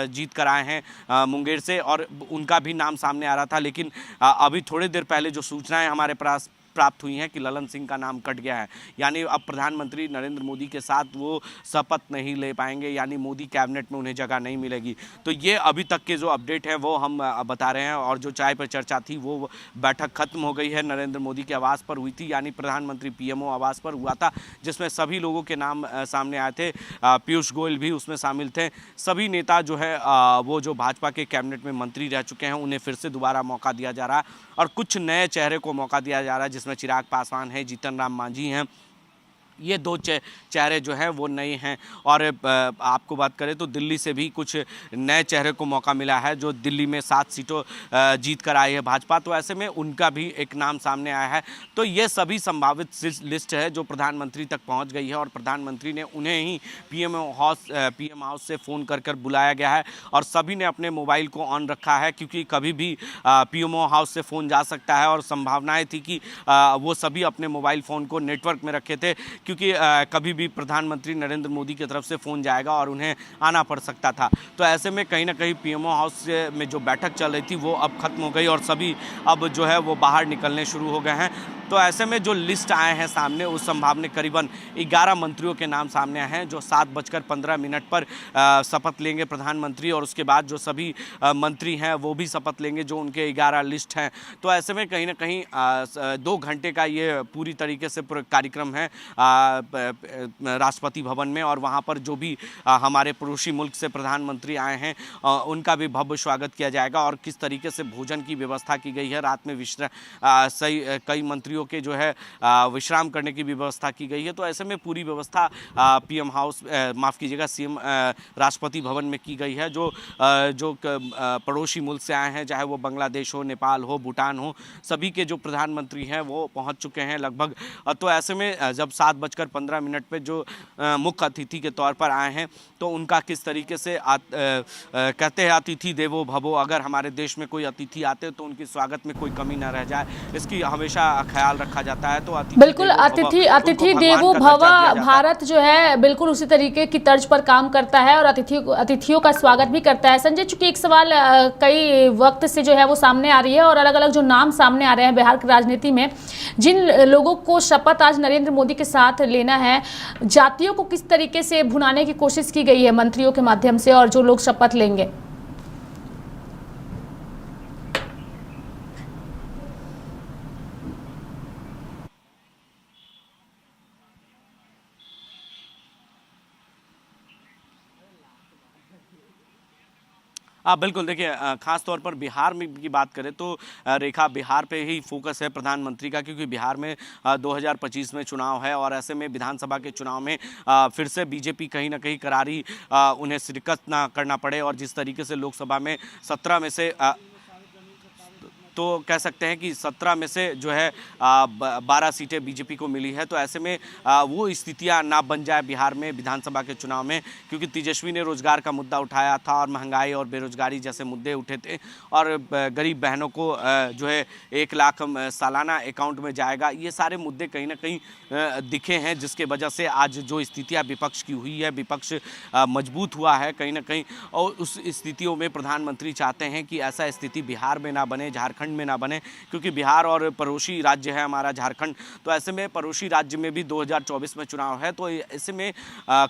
जीत कर आए हैं मुंगेर से, और उनका भी नाम सामने आ रहा था। लेकिन अभी थोड़ी देर पहले जो सूचनाएं हमारे पास प्राप्त हुई हैं कि ललन सिंह का नाम कट गया है, यानी अब प्रधानमंत्री नरेंद्र मोदी के साथ वो शपथ नहीं ले पाएंगे, यानी मोदी कैबिनेट में उन्हें जगह नहीं मिलेगी। तो ये अभी तक के जो अपडेट है वो हम बता रहे हैं। और जो चाय पर चर्चा थी वो बैठक खत्म हो गई है, नरेंद्र मोदी के आवास पर हुई थी, यानी प्रधानमंत्री PMO आवास पर हुआ था, जिसमें सभी लोगों के नाम सामने आए थे। पीयूष गोयल भी उसमें शामिल थे। सभी नेता जो है वो जो भाजपा के कैबिनेट में मंत्री रह चुके हैं उन्हें फिर से दोबारा मौका दिया जा रहा है और कुछ नए चेहरे को मौका दिया जा रहा है, जिसमें चिराग पासवान है, जीतन राम मांझी हैं। ये दो चेहरे जो हैं वो नए हैं। और आपको बात करें तो दिल्ली से भी कुछ नए चेहरे को मौका मिला है, जो दिल्ली में 7 सीटों जीत कर आई है भाजपा, तो ऐसे में उनका भी एक नाम सामने आया है। तो ये सभी संभावित लिस्ट है जो प्रधानमंत्री तक पहुंच गई है और प्रधानमंत्री ने उन्हें ही PM हाउस से फ़ोन कर बुलाया गया है और सभी ने अपने मोबाइल को ऑन रखा है, क्योंकि कभी भी PM हाउस से फ़ोन जा सकता है। और संभावनाएँ थी कि वो सभी अपने मोबाइल फ़ोन को नेटवर्क में रखे थे, क्योंकि कभी भी प्रधानमंत्री नरेंद्र मोदी की तरफ से फ़ोन जाएगा और उन्हें आना पड़ सकता था। तो ऐसे में कहीं ना कहीं पीएमओ हाउस में जो बैठक चल रही थी वो अब खत्म हो गई और सभी अब जो है वो बाहर निकलने शुरू हो गए हैं। तो ऐसे में जो लिस्ट आए हैं सामने उस संभावने करीबन 11 मंत्रियों के नाम सामने आए हैं जो 7:15 पर शपथ लेंगे प्रधानमंत्री, और उसके बाद जो सभी मंत्री हैं वो भी शपथ लेंगे जो उनके 11 लिस्ट हैं। तो ऐसे में कहीं ना कहीं 2 घंटे का ये पूरी तरीके से कार्यक्रम है राष्ट्रपति भवन में, और वहाँ पर जो भी हमारे पड़ोसी मुल्क से प्रधानमंत्री आए हैं उनका भी भव्य स्वागत किया जाएगा। और किस तरीके से भोजन की व्यवस्था की गई है, रात में कई मंत्रियों के जो है विश्राम करने की व्यवस्था की गई है। तो ऐसे में पूरी व्यवस्था पीएम हाउस माफ़ कीजिएगा सीएम राष्ट्रपति भवन में की गई है। जो पड़ोसी मुल्क से आए हैं, चाहे वो बांग्लादेश हो, नेपाल हो, भूटान हो, सभी के जो प्रधानमंत्री हैं वो पहुंच चुके हैं लगभग। तो ऐसे में जब 7:15 पे जो मुख्य अतिथि के तौर पर आए हैं तो उनका किस तरीके से कहते हैं अतिथि देवो भवो, अगर हमारे देश में कोई अतिथि आते तो उनके स्वागत में कोई कमी ना रह जाए, इसकी हमेशा ख्याल रखा जाता है। तो बिल्कुल अतिथि देवो भव भारत जो है बिल्कुल उसी तरीके की तर्ज पर काम करता है और अतिथियों का स्वागत भी करता है। संजय, चूंकि एक सवाल कई वक्त से जो है वो सामने आ रही है और अलग अलग जो नाम सामने आ रहे हैं बिहार की राजनीति में, जिन लोगों को शपथ आज नरेंद्र मोदी के साथ लेना है, जातियों को किस तरीके से भुनाने की कोशिश की गई है मंत्रियों के माध्यम से और जो लोग शपथ लेंगे? बिल्कुल, देखिए खास तौर पर बिहार में की बात करें तो रेखा बिहार पे ही फोकस है प्रधानमंत्री का, क्योंकि बिहार में 2025 में चुनाव है और ऐसे में विधानसभा के चुनाव में फिर से बीजेपी कहीं ना कहीं करारी उन्हें शिरकत ना करना पड़े। और जिस तरीके से लोकसभा में 17 में से तो कह सकते हैं कि 17 में से जो है 12 सीटें बीजेपी को मिली है। तो ऐसे में वो स्थितियां ना बन जाए बिहार में विधानसभा के चुनाव में, क्योंकि तेजस्वी ने रोजगार का मुद्दा उठाया था और महंगाई और बेरोजगारी जैसे मुद्दे उठे थे, और गरीब बहनों को जो है 1 लाख सालाना अकाउंट में जाएगा, ये सारे मुद्दे कहीं ना कहीं दिखे हैं, जिसके वजह से आज जो स्थितियाँ विपक्ष की हुई है, विपक्ष मजबूत हुआ है कहीं ना कहीं। और उस स्थितियों में प्रधानमंत्री चाहते हैं कि ऐसा स्थिति बिहार में ना बने, झारखंड में ना बने, क्योंकि बिहार और पड़ोसी राज्य है हमारा झारखंड। तो ऐसे में पड़ोसी राज्य में भी 2024 में चुनाव है, तो ऐसे में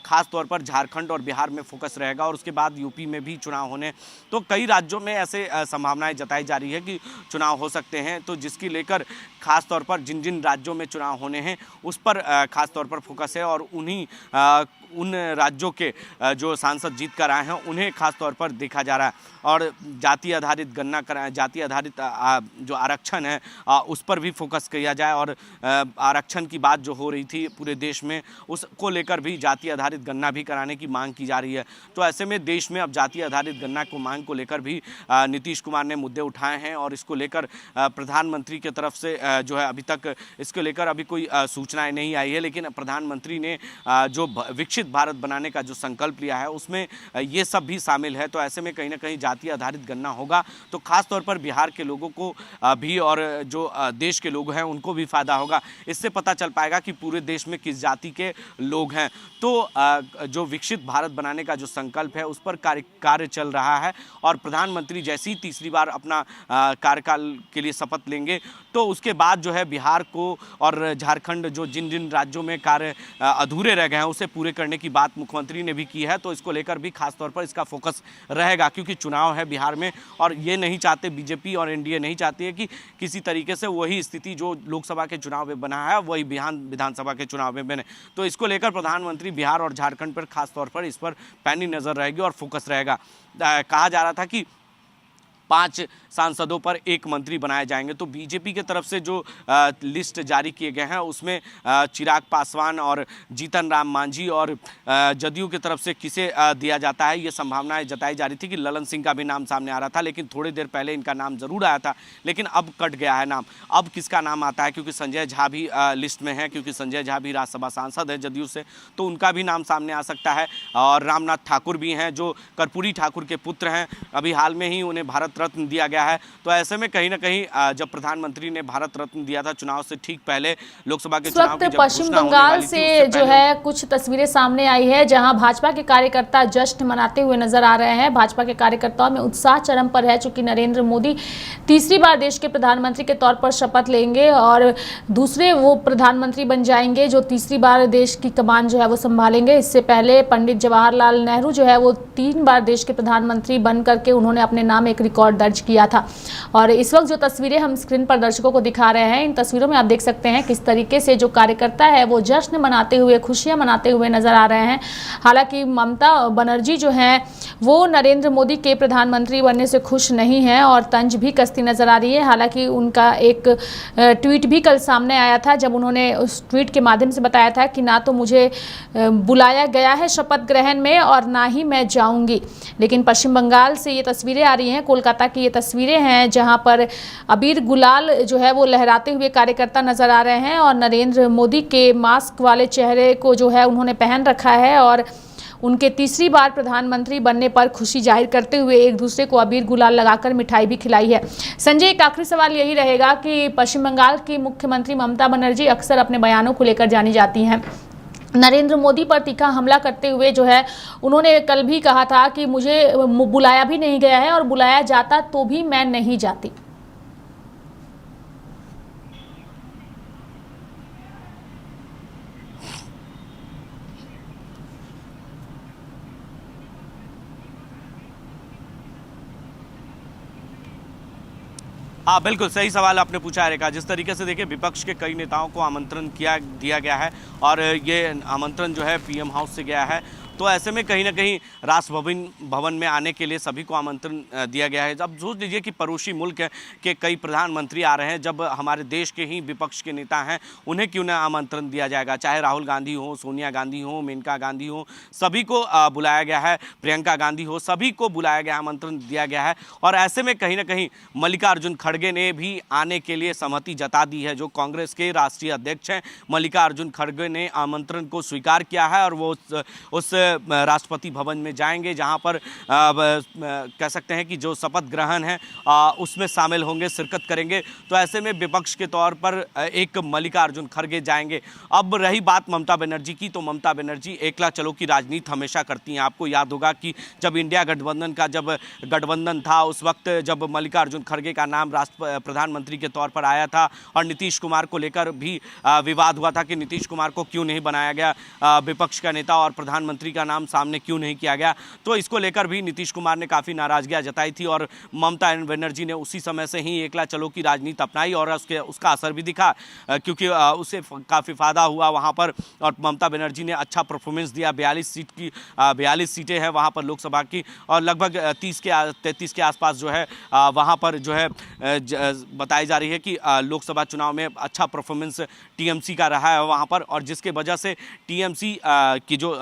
खास तौर पर झारखंड और बिहार में फोकस रहेगा, और उसके बाद यूपी में भी चुनाव होने, तो कई राज्यों में ऐसे संभावनाएं जताई जा रही है कि चुनाव हो सकते हैं। तो जिसकी लेकर खास तौर पर जिन जिन राज्यों में चुनाव होने हैं उस पर खास तौर पर फोकस है, और उन राज्यों के जो सांसद जीत कर आए हैं उन्हें खास तौर पर देखा जा रहा है। और जाति आधारित गणना जाति आधारित जो आरक्षण है उस पर भी फोकस किया जाए, और आरक्षण की बात जो हो रही थी पूरे देश में उसको लेकर भी जाति आधारित गणना भी कराने की मांग की जा रही है। तो ऐसे में देश में अब जाति आधारित गणना को मांग को लेकर भी नीतीश कुमार ने मुद्दे उठाए हैं, और इसको लेकर प्रधानमंत्री की तरफ से जो है अभी तक इसको लेकर अभी कोई सूचनाएं नहीं आई है, लेकिन प्रधानमंत्री ने जो विकसित भारत बनाने का जो संकल्प लिया है उसमें ये सब भी शामिल है। तो ऐसे में कहीं ना कहीं जाति आधारित गणना होगा तो खास तौर पर बिहार के लोगों को भी और जो देश के लोग हैं उनको भी फायदा होगा। इससे पता चल पाएगा कि पूरे देश में किस जाति के लोग हैं। तो जो विकसित भारत बनाने का जो संकल्प है उस पर कार्य चल रहा है, और प्रधानमंत्री जैसे ही तीसरी बार अपना कार्यकाल के लिए शपथ लेंगे तो उसके बाद जो है बिहार को और झारखंड जो जिन जिन राज्यों में कार्य अधूरे रह गए हैं उसे पूरे करने की बात मुख्यमंत्री ने भी की है। तो इसको लेकर भी खास तौर पर इसका फोकस रहेगा, क्योंकि चुनाव है बिहार में, और ये नहीं चाहते बीजेपी और एनडीए नहीं चाहती है कि किसी तरीके से वही स्थिति जो लोकसभा के चुनाव में बना है वही विधानसभा के चुनाव में बने। तो इसको लेकर प्रधानमंत्री बिहार और झारखंड पर खास तौर पर इस पर पैनी नजर रहेगी और फोकस रहेगा। कहा जा रहा था कि 5 सांसदों पर 1 मंत्री बनाए जाएंगे। तो बीजेपी की तरफ से जो लिस्ट जारी किए गए हैं उसमें चिराग पासवान और जीतन राम मांझी, और जदयू की तरफ से किसे दिया जाता है ये संभावनाएं जताई जा रही थी कि ललन सिंह का भी नाम सामने आ रहा था, लेकिन थोड़ी देर पहले इनका नाम जरूर आया था, लेकिन अब कट गया है नाम। अब किसका नाम आता है, क्योंकि संजय झा भी लिस्ट में है, क्योंकि संजय झा भी राज्यसभा सांसद है जदयू से, तो उनका भी नाम सामने आ सकता है। और रामनाथ ठाकुर भी हैं जो कर्पूरी ठाकुर के पुत्र हैं, अभी हाल में ही उन्हें भारत रत्न दिया गया है। तो ऐसे में कहीं ना कहीं जब प्रधानमंत्री ने भारत रत्न दिया था चुनाव से ठीक पहले, लोकसभा के चुनाव की जब पश्चिम घोषणा होने बंगाल वाली थी, से उससे जो पहले है कुछ तस्वीरें सामने आई है जहां भाजपा के कार्यकर्ता जश्न मनाते हुए नजर आ रहे हैं। भाजपा के कार्यकर्ताओं में उत्साह चरम पर है, चूंकि नरेंद्र मोदी तीसरी बार देश के प्रधानमंत्री के तौर पर शपथ लेंगे और दूसरे वो प्रधानमंत्री बन जाएंगे जो तीसरी बार देश की कमान जो है वो संभालेंगे। इससे पहले पंडित जवाहरलाल नेहरू जो है वो 3 बार देश के प्रधानमंत्री बन करके उन्होंने अपने नाम एक रिकॉर्ड दर्ज किया था। और इस वक्त जो तस्वीरें हम स्क्रीन पर दर्शकों को दिखा रहे हैं, इन तस्वीरों में आप देख सकते हैं किस तरीके से जो कार्यकर्ता है वो जश्न मनाते हुए, खुशियां मनाते हुए नजर आ रहे हैं। हालांकि ममता बनर्जी जो हैं वो नरेंद्र मोदी के प्रधानमंत्री बनने से खुश नहीं है और तंज भी कसती नजर आ रही है। हालांकि उनका एक ट्वीट भी कल सामने आया था जब उन्होंने उस ट्वीट के माध्यम से बताया था कि ना तो मुझे बुलाया गया है शपथ ग्रहण में और ना ही मैं जाऊंगी। लेकिन पश्चिम बंगाल से ये तस्वीरें आ रही हैं, कोलकाता की ये तस्वीरें हैं जहां पर अबीर गुलाल जो है वो लहराते हुए कार्यकर्ता नजर आ रहे हैं और नरेंद्र मोदी के मास्क वाले चेहरे को जो है उन्होंने पहन रखा है और उनके तीसरी बार प्रधानमंत्री बनने पर खुशी जाहिर करते हुए एक दूसरे को अबीर गुलाल लगाकर मिठाई भी खिलाई है। संजय, एक आखिरी सवाल यही रहेगा कि पश्चिम बंगाल की मुख्यमंत्री ममता बनर्जी अक्सर अपने बयानों को लेकर जानी जाती हैं। नरेंद्र मोदी पर तीखा हमला करते हुए जो है उन्होंने कल भी कहा था कि मुझे बुलाया भी नहीं गया है और बुलाया जाता तो भी मैं नहीं जाती। हाँ, बिल्कुल सही सवाल आपने पूछा है रेखा। जिस तरीके से देखिए विपक्ष के कई नेताओं को आमंत्रण दिया गया है और ये आमंत्रण जो है पीएम हाउस से गया है, तो ऐसे में कहीं ना कहीं राष्ट्र भवन में आने के लिए सभी को आमंत्रण दिया गया है। अब सोच लीजिए कि पड़ोसी मुल्क के कई प्रधानमंत्री आ रहे हैं, जब हमारे देश के ही विपक्ष के नेता हैं उन्हें क्यों ना आमंत्रण दिया जाएगा। चाहे राहुल गांधी हो, सोनिया गांधी हो, मेनका गांधी हो, सभी को बुलाया गया है, प्रियंका गांधी हो, सभी को बुलाया गया, आमंत्रण दिया गया है। और ऐसे में कहीं ना कहीं मल्लिकार्जुन खड़गे ने भी आने के लिए सहमति जता दी है। जो कांग्रेस के राष्ट्रीय अध्यक्ष हैं मल्लिकार्जुन खड़गे ने आमंत्रण को स्वीकार किया है और वो उस राष्ट्रपति भवन में जाएंगे जहां पर कह सकते हैं कि जो शपथ ग्रहण है उसमें शामिल होंगे, शिरकत करेंगे। तो ऐसे में विपक्ष के तौर पर एक मल्लिकार्जुन खड़गे जाएंगे। अब रही बात ममता बनर्जी की, तो ममता बनर्जी एकला चलो की राजनीति हमेशा करती हैं। आपको याद होगा कि जब इंडिया गठबंधन का जब गठबंधन था उस वक्त जब मल्लिकार्जुन खड़गे का नाम प्रधानमंत्री के तौर पर आया था और नीतीश कुमार को लेकर भी विवाद हुआ था कि नीतीश कुमार को क्यों नहीं बनाया गया विपक्ष का नेता और प्रधानमंत्री का नाम सामने क्यों नहीं किया गया। तो इसको लेकर भी नीतीश कुमार ने काफ़ी नाराजगियां जताई थी और ममता बनर्जी ने उसी समय से ही एकला चलो की राजनीति अपनाई और उसका असर भी दिखा, क्योंकि उसे काफ़ी फायदा हुआ वहां पर। और ममता बनर्जी ने अच्छा परफॉर्मेंस दिया। 42 सीटें हैं वहां पर लोकसभा की और लगभग 33 के आसपास जो है वहां पर जो है बताई जा रही है कि लोकसभा चुनाव में अच्छा परफॉर्मेंस टीएमसी का रहा है वहां पर, और जिसके वजह से टीएमसी की जो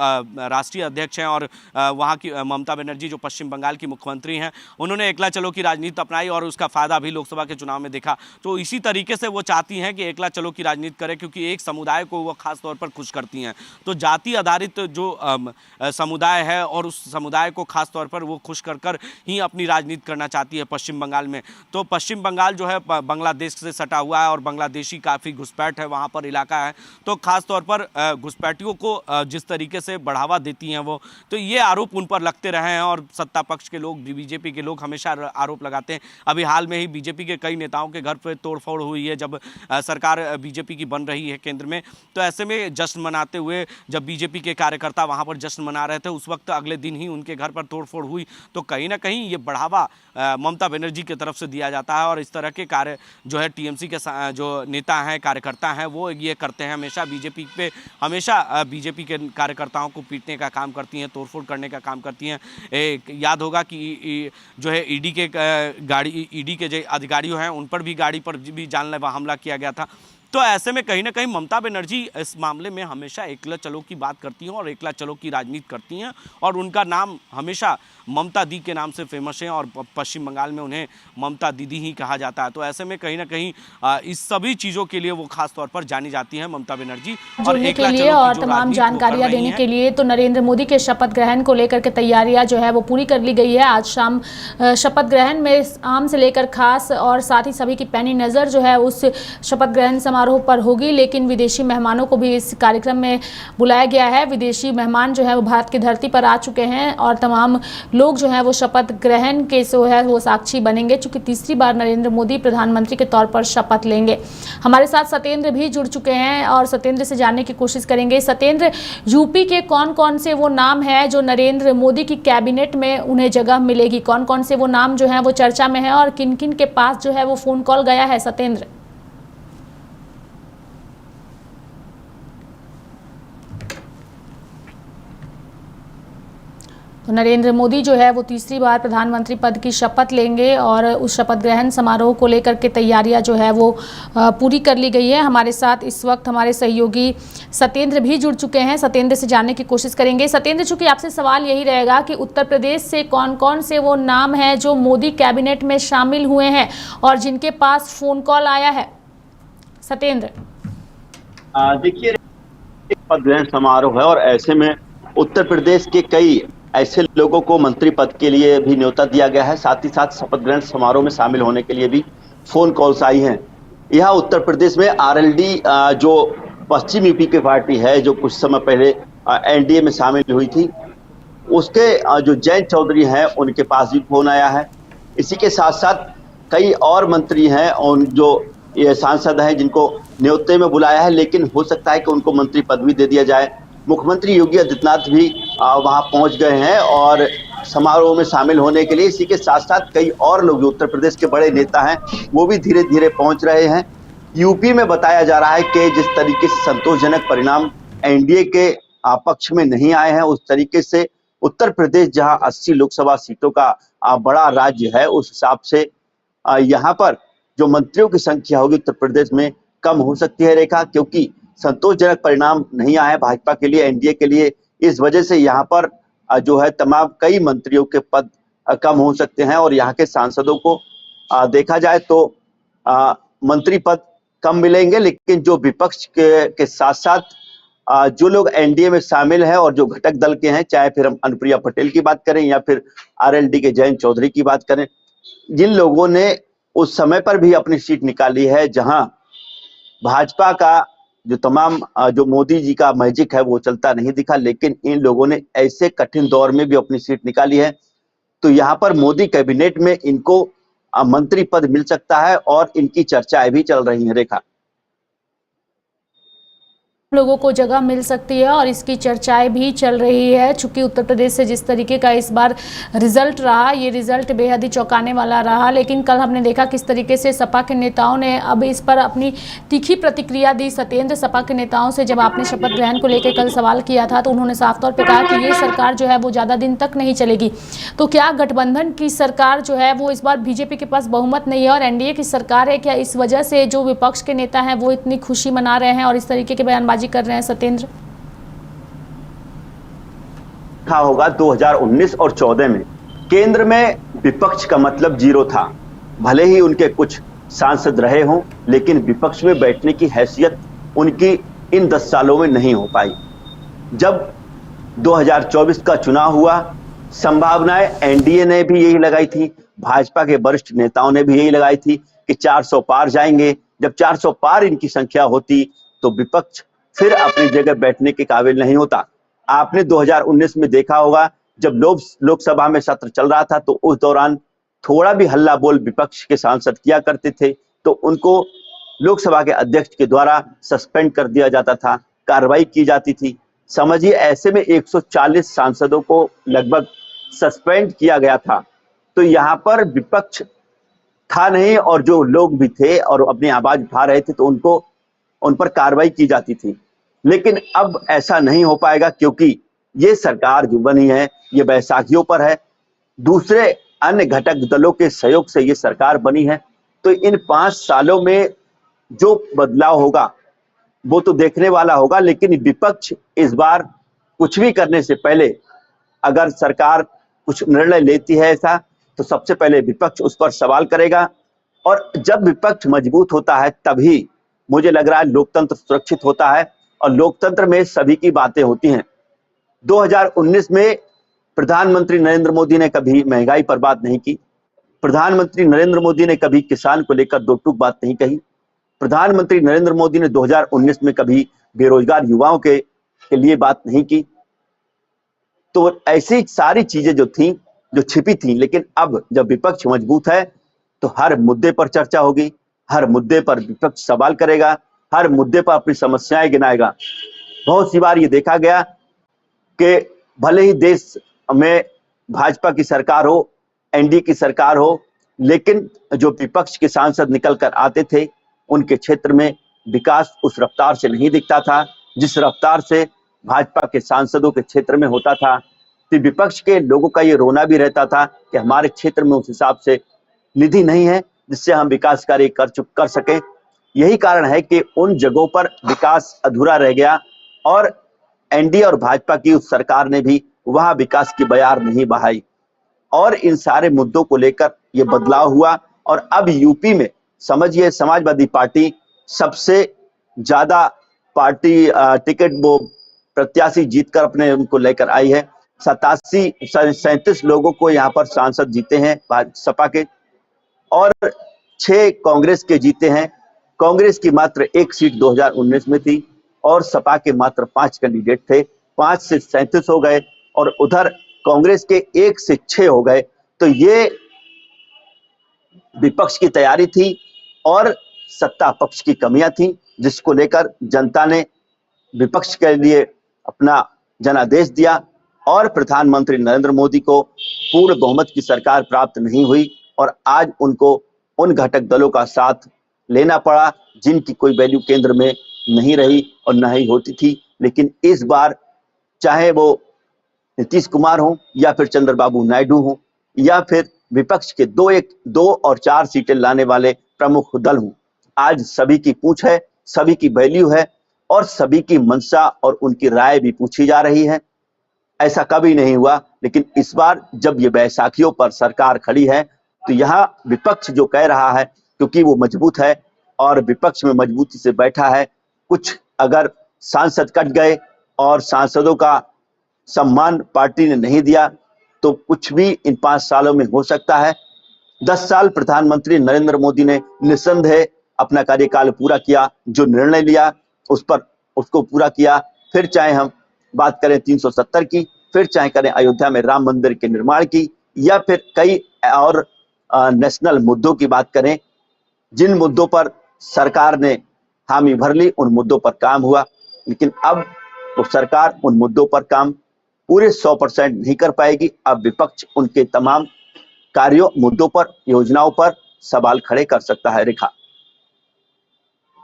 राष्ट्रीय अध्यक्ष हैं और वहां की ममता बनर्जी जो पश्चिम बंगाल की मुख्यमंत्री हैं, उन्होंने एकला चलो की राजनीति अपनाई और उसका फायदा भी लोकसभा के चुनाव में देखा। तो इसी तरीके से वो चाहती हैं कि एकला चलो की राजनीति करें, क्योंकि एक समुदाय को वो खास तौर पर खुश करती हैं। तो जाति आधारित जो समुदाय है और उस समुदाय को खास तौर पर वो खुश कर ही अपनी राजनीति करना चाहती है पश्चिम बंगाल में। तो पश्चिम बंगाल जो है बांग्लादेश से सटा हुआ है और बांग्लादेशी काफ़ी घुसपैठ है वहाँ पर इलाका है, तो खास तौर पर घुसपैठियों को जिस तरीके से बढ़ावा देती हैं वो, तो ये आरोप उन पर लगते रहे हैं और सत्ता पक्ष के लोग, बीजेपी के लोग हमेशा आरोप लगाते हैं। अभी हाल में ही बीजेपी के कई नेताओं के घर पर तोड़फोड़ हुई है जब सरकार बीजेपी की बन रही है केंद्र में। तो ऐसे में जश्न मनाते हुए जब बीजेपी के कार्यकर्ता वहाँ पर जश्न मना रहे थे, उस वक्त अगले दिन ही उनके घर पर तोड़फोड़ हुई। तो कहीं ना कहीं ये बढ़ावा ममता बनर्जी की तरफ से दिया जाता है और इस तरह के कार्य जो है टीएमसी के जो नेता हैं, कार्यकर्ता हैं, वो ये करते हैं। हमेशा बीजेपी के कार्यकर्ताओं को पीटने का काम करती हैं, तोड़फोड़ करने का काम करती हैं। याद होगा कि जो है ईडी के जो अधिकारियों हैं उन पर भी गाड़ी पर भी जानलेवा हमला किया गया था। तो ऐसे में कहीं ना कहीं ममता बनर्जी इस मामले में हमेशा एकला चलो की बात करती हैं और एकला चलो की राजनीति करती हैं, और उनका नाम हमेशा ममता दी के नाम से फेमस है और पश्चिम बंगाल में उन्हें ममता दीदी ही कहा जाता है। तो ऐसे में कहीं ना कहीं इस सभी चीज़ों के लिए वो खास तौर पर जानी जाती हैं ममता बनर्जी। जुड़ने के लिए और तमाम जानकारियां देने के लिए तो नरेंद्र मोदी के शपथ ग्रहण को लेकर के तैयारियां जो है वो पूरी कर ली गई है। आज शाम शपथ ग्रहण में आम से लेकर खास और साथ ही सभी की पैनी नज़र जो है उस शपथ ग्रहण समारोह पर होगी, लेकिन विदेशी मेहमानों को भी इस कार्यक्रम में बुलाया गया है। विदेशी मेहमान जो है वो भारत की धरती पर आ चुके हैं और तमाम लोग जो है वो शपथ ग्रहण के जो है वो साक्षी बनेंगे, चूंकि तीसरी बार नरेंद्र मोदी प्रधानमंत्री के तौर पर शपथ लेंगे। हमारे साथ सत्येंद्र भी जुड़ चुके हैं और सत्येंद्र से जानने की कोशिश करेंगे। सत्येंद्र, यूपी के कौन कौन से वो नाम है जो नरेंद्र मोदी की कैबिनेट में उन्हें जगह मिलेगी, कौन कौन से वो नाम जो है वो चर्चा में है और किन किन के पास जो है वो फोन कॉल गया है? सत्येंद्र, तो नरेंद्र मोदी जो है वो तीसरी बार प्रधानमंत्री पद की शपथ लेंगे और उस शपथ ग्रहण समारोह को लेकर के तैयारियां जो है वो पूरी कर ली गई है। हमारे साथ इस वक्त हमारे सहयोगी सत्येंद्र भी जुड़ चुके हैं। सत्येंद्र से जानने की कोशिश करेंगे। सत्येंद्र, चूंकि आपसे सवाल यही रहेगा कि उत्तर प्रदेश से कौन कौन से वो नाम हैं जो मोदी कैबिनेट में शामिल हुए हैं और जिनके पास फोन कॉल आया है? सत्येंद्र, देखिए, शपथ ग्रहण समारोह है और ऐसे में उत्तर प्रदेश के कई ऐसे लोगों को मंत्री पद के लिए भी न्योता दिया गया है। साथ ही साथ शपथ ग्रहण समारोह में शामिल होने के लिए भी फोन कॉल्स आई हैं। यहाँ उत्तर प्रदेश में आरएलडी जो पश्चिम यूपी की पार्टी है, जो कुछ समय पहले एनडीए में शामिल हुई थी, उसके जो जयंत चौधरी हैं उनके पास भी फोन आया है। इसी के साथ साथ कई और मंत्री हैं और जो ये सांसद हैं जिनको न्योते में बुलाया है, लेकिन हो सकता है कि उनको मंत्री पद भी दे दिया जाए। मुख्यमंत्री योगी आदित्यनाथ भी वहां पहुंच गए हैं और समारोह में शामिल होने के लिए। इसी के साथ साथ कई और लोग जो उत्तर प्रदेश के बड़े नेता हैं वो भी धीरे धीरे पहुंच रहे हैं। यूपी में बताया जा रहा है कि जिस तरीके से संतोषजनक परिणाम एनडीए के पक्ष में नहीं आए हैं, उस तरीके से उत्तर प्रदेश जहां 80 लोकसभा सीटों का बड़ा राज्य है, उस हिसाब से यहाँ पर जो मंत्रियों की संख्या होगी उत्तर प्रदेश में कम हो सकती है रेखा, क्योंकि संतोषजनक परिणाम नहीं आए भाजपा के लिए, एनडीए के लिए। इस वजह से यहाँ पर जो है तमाम कई मंत्रियों के पद कम हो सकते हैं और यहाँ के सांसदों को देखा जाए तो मंत्री पद कम मिलेंगे। लेकिन जो विपक्ष के साथ साथ जो लोग एनडीए में शामिल हैं और जो घटक दल के हैं, चाहे फिर हम अनुप्रिया पटेल की बात करें या फिर आरएलडी के जयंत चौधरी की बात करें, जिन लोगों ने उस समय पर भी अपनी सीट निकाली है जहां भाजपा का जो तमाम जो मोदी जी का मैजिक है वो चलता नहीं दिखा, लेकिन इन लोगों ने ऐसे कठिन दौर में भी अपनी सीट निकाली है। तो यहाँ पर मोदी कैबिनेट में इनको मंत्री पद मिल सकता है और इनकी चर्चाएं भी चल रही हैं रेखा। लोगों को जगह मिल सकती है और इसकी चर्चाएं भी चल रही है। चूंकि उत्तर प्रदेश से जिस तरीके का इस बार रिजल्ट रहा, ये रिजल्ट बेहद ही चौंकाने वाला रहा, लेकिन कल हमने देखा किस तरीके से सपा के नेताओं ने अब इस पर अपनी तीखी प्रतिक्रिया दी। सत्येंद्र, सपा के नेताओं से जब आपने शपथ ग्रहण को लेकर कल सवाल किया था तो उन्होंने साफ तौर पर कहा कि ये सरकार जो है वो ज़्यादा दिन तक नहीं चलेगी। तो क्या गठबंधन की सरकार जो है वो इस बार बीजेपी के पास बहुमत नहीं है और एनडीए की सरकार है, क्या इस वजह से जो विपक्ष के नेता हैं वो इतनी खुशी मना रहे हैं और इस तरीके के बयानबाजी कर रहे हैं? सत्येंद्र, था होगा 2019 और 14 में केंद्र में विपक्ष का मतलब जीरो था। भले ही उनके कुछ सांसद रहे हों, लेकिन विपक्ष में बैठने की हैसियत उनकी इन 10 सालों में नहीं हो पाई। जब 2024 का चुनाव हुआ, संभावनाएं एनडीए ने भी यही लगाई थी, भाजपा के वरिष्ठ नेताओं ने भी यही लगाई थी कि 400 पार जाएंगे। जब 400 पार इनकी संख्या होती तो विपक्ष फिर अपनी जगह बैठने के काबिल नहीं होता। आपने 2019 में देखा होगा जब लोकसभा में सत्र चल रहा था तो उस दौरान थोड़ा भी हल्ला बोल विपक्ष के सांसद किया करते थे तो उनको लोकसभा के अध्यक्ष के द्वारा सस्पेंड कर दिया जाता था, कार्रवाई की जाती थी। समझिए ऐसे में 140 सांसदों को लगभग सस्पेंड किया गया था। तो यहाँ पर विपक्ष था नहीं और जो लोग भी थे और अपनी आवाज उठा रहे थे तो उन पर कार्रवाई की जाती थी। लेकिन अब ऐसा नहीं हो पाएगा क्योंकि ये सरकार जो बनी है ये बैसाखियों पर है, दूसरे अन्य घटक दलों के सहयोग से ये सरकार बनी है। तो इन 5 सालों में जो बदलाव होगा वो तो देखने वाला होगा, लेकिन विपक्ष इस बार कुछ भी करने से पहले अगर सरकार कुछ निर्णय लेती है ऐसा, तो सबसे पहले विपक्ष उस पर सवाल करेगा। और जब विपक्ष मजबूत होता है तभी मुझे लग रहा है लोकतंत्र सुरक्षित होता है, और लोकतंत्र में सभी की बातें होती हैं। 2019 में प्रधानमंत्री नरेंद्र मोदी ने कभी महंगाई पर बात नहीं की, प्रधानमंत्री नरेंद्र मोदी ने कभी किसान को लेकर दो टूक बात नहीं कही, प्रधानमंत्री नरेंद्र मोदी ने 2019 में कभी बेरोजगार युवाओं के लिए बात नहीं की। तो ऐसी सारी चीजें जो थी, जो छिपी थी, लेकिन अब जब विपक्ष मजबूत है तो हर मुद्दे पर चर्चा होगी, हर मुद्दे पर विपक्ष सवाल करेगा, हर मुद्दे पर अपनी समस्याएं गिनाएगा। बहुत सी बार ये देखा गया कि भले ही देश में भाजपा की सरकार हो, एनडीए की सरकार हो, लेकिन जो विपक्ष के सांसद निकल कर आते थे उनके क्षेत्र में विकास उस रफ्तार से नहीं दिखता था जिस रफ्तार से भाजपा के सांसदों के क्षेत्र में होता था। तो विपक्ष के लोगों का ये रोना भी रहता था कि हमारे क्षेत्र में उस हिसाब से निधि नहीं है जिससे हम विकास कार्य कर सकें। यही कारण है कि उन जगहों पर विकास अधूरा रह गया और एनडीए और भाजपा की उस सरकार ने भी वहां विकास की बयार नहीं बहाई, और इन सारे मुद्दों को लेकर ये बदलाव हुआ। और अब यूपी में समझिए समाजवादी पार्टी सबसे ज्यादा पार्टी टिकट वो प्रत्याशी जीतकर अपने उनको लेकर आई है। 37 लोगों को यहाँ पर सांसद जीते हैं सपा के, और 6 कांग्रेस के जीते हैं। कांग्रेस की मात्र 1 सीट 2019 में थी और सपा के मात्र 5 कैंडिडेट थे। 5 से 37 हो गए और उधर कांग्रेस के 1 से 6 हो गए। तो ये विपक्ष की तैयारी थी और सत्ता पक्ष की कमियां थी, जिसको लेकर जनता ने विपक्ष के लिए अपना जनादेश दिया और प्रधानमंत्री नरेंद्र मोदी को पूर्ण बहुमत की सरकार प्राप्त नहीं हुई और आज उनको उन घटक दलों का साथ लेना पड़ा जिनकी कोई वैल्यू केंद्र में नहीं रही और न ही होती थी। लेकिन इस बार चाहे वो नीतीश कुमार हो या फिर चंद्रबाबू नायडू हो या फिर विपक्ष के 2 और 4 सीटें लाने वाले प्रमुख दल हों, आज सभी की पूछ है, सभी की वैल्यू है और सभी की मंशा और उनकी राय भी पूछी जा रही है। ऐसा कभी नहीं हुआ, लेकिन इस बार जब ये बैसाखियों पर सरकार खड़ी है तो यहाँ विपक्ष जो कह रहा है, क्योंकि वो मजबूत है और विपक्ष में मजबूती से बैठा है, कुछ अगर सांसद कट गए और सांसदों का सम्मान पार्टी ने नहीं दिया तो कुछ भी इन 5 सालों में हो सकता है। 10 साल प्रधानमंत्री नरेंद्र मोदी ने निस्संदेह अपना कार्यकाल पूरा किया, जो निर्णय लिया उसको पूरा किया। फिर चाहे हम बात करें 370 की, फिर चाहे करें अयोध्या में राम मंदिर के निर्माण की, या फिर कई और नेशनल मुद्दों की बात करें, जिन मुद्दों पर सरकार ने हामी भर ली उन मुद्दों पर काम हुआ। लेकिन अब तो सरकार उन मुद्दों पर काम पूरे 100% नहीं कर पाएगी। अब विपक्ष उनके तमाम कार्यों, मुद्दों पर, योजनाओं पर सवाल खड़े कर सकता है। रेखा,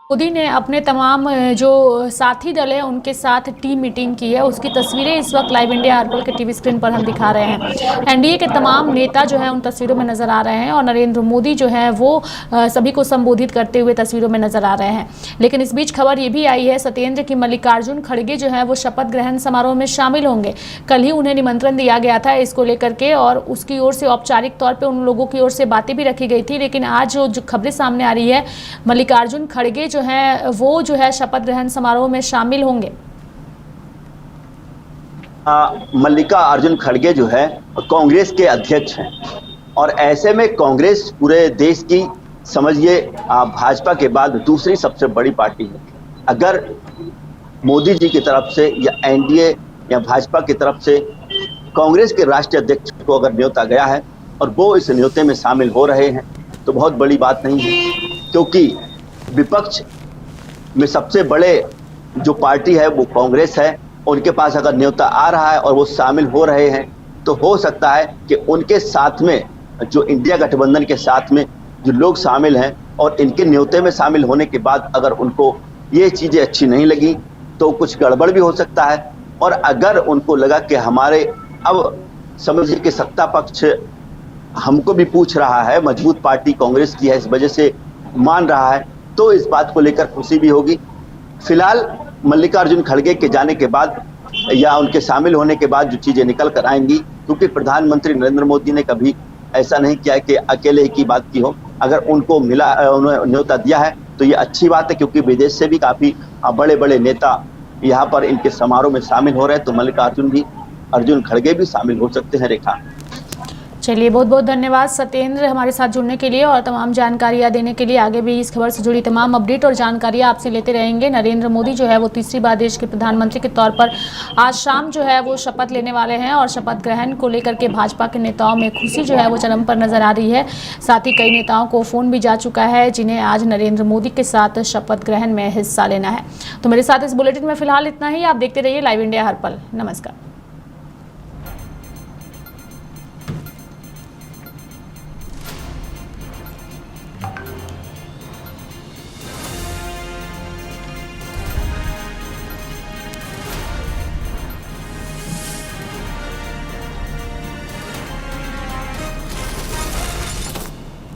मोदी ने अपने तमाम जो साथी दल है उनके साथ टीम मीटिंग की है, उसकी तस्वीरें इस वक्त लाइव इंडिया हर्बल के टीवी स्क्रीन पर हम दिखा रहे हैं। एनडीए के तमाम नेता जो है उन तस्वीरों में नजर आ रहे हैं और नरेंद्र मोदी जो है वो सभी को संबोधित करते हुए तस्वीरों में नजर आ रहे हैं। लेकिन इस बीच खबर ये भी आई है सत्येंद्र की मल्लिकार्जुन खड़गे जो है वो शपथ ग्रहण समारोह में शामिल होंगे। कल ही उन्हें निमंत्रण दिया गया था इसको लेकर के और उसकी ओर से औपचारिक तौर पर उन लोगों की ओर से बातें भी रखी गई थी। लेकिन आज जो खबरें सामने आ रही है, मल्लिकार्जुन खड़गे जो है वो जो है शपथ ग्रहण समारोह में शामिल होंगे। मल्लिकार्जुन खड़गे जो है कांग्रेस के अध्यक्ष हैं और ऐसे में कांग्रेस पूरे देश की समझिए भाजपा के बाद दूसरी सबसे बड़ी पार्टी है। अगर मोदी जी की तरफ से या एनडीए या भाजपा की तरफ से कांग्रेस के राष्ट्रीय अध्यक्ष को अगर न्योता गया है और वो इस न्योते में शामिल हो रहे हैं तो बहुत बड़ी बात नहीं है, क्योंकि विपक्ष में सबसे बड़े जो पार्टी है वो कांग्रेस है। उनके पास अगर न्योता आ रहा है और वो शामिल हो रहे हैं तो हो सकता है कि उनके साथ में जो इंडिया गठबंधन के साथ में जो लोग शामिल हैं और इनके न्योते में शामिल होने के बाद अगर उनको ये चीज़ें अच्छी नहीं लगी तो कुछ गड़बड़ भी हो सकता है। और अगर उनको लगा कि हमारे अब समझिए कि सत्ता पक्ष हमको भी पूछ रहा है, मजबूत पार्टी कांग्रेस की है, इस वजह से मान रहा है, तो इस बात को लेकर खुशी भी होगी। फिलहाल मल्लिकार्जुन खड़गे के जाने के बाद या उनके शामिल होने के बाद जो चीजें निकल कर आएंगी, क्योंकि प्रधानमंत्री नरेंद्र मोदी ने कभी ऐसा नहीं किया कि अकेले ही की बात की हो। अगर उनको मिला, उन्होंने न्योता दिया है तो ये अच्छी बात है, क्योंकि विदेश से भी काफी बड़े बड़े नेता यहाँ पर इनके समारोह में शामिल हो रहे हैं, तो मल्लिकार्जुन खड़गे भी शामिल हो सकते हैं। रेखा, चलिए, बहुत बहुत धन्यवाद सत्येंद्र हमारे साथ जुड़ने के लिए और तमाम जानकारियां देने के लिए। आगे भी इस खबर से जुड़ी तमाम अपडेट और जानकारियां आपसे लेते रहेंगे। नरेंद्र मोदी जो है वो तीसरी बार देश के प्रधानमंत्री के तौर पर आज शाम जो है वो शपथ लेने वाले हैं और शपथ ग्रहण को लेकर के भाजपा के नेताओं में खुशी जो है वो चरम पर नजर आ रही है। साथ ही कई नेताओं को फोन भी जा चुका है जिन्हें आज नरेंद्र मोदी के साथ शपथ ग्रहण में हिस्सा लेना है। तो मेरे साथ इस बुलेटिन में फिलहाल इतना ही। आप देखते रहिए लाइव इंडिया हर पल। नमस्कार।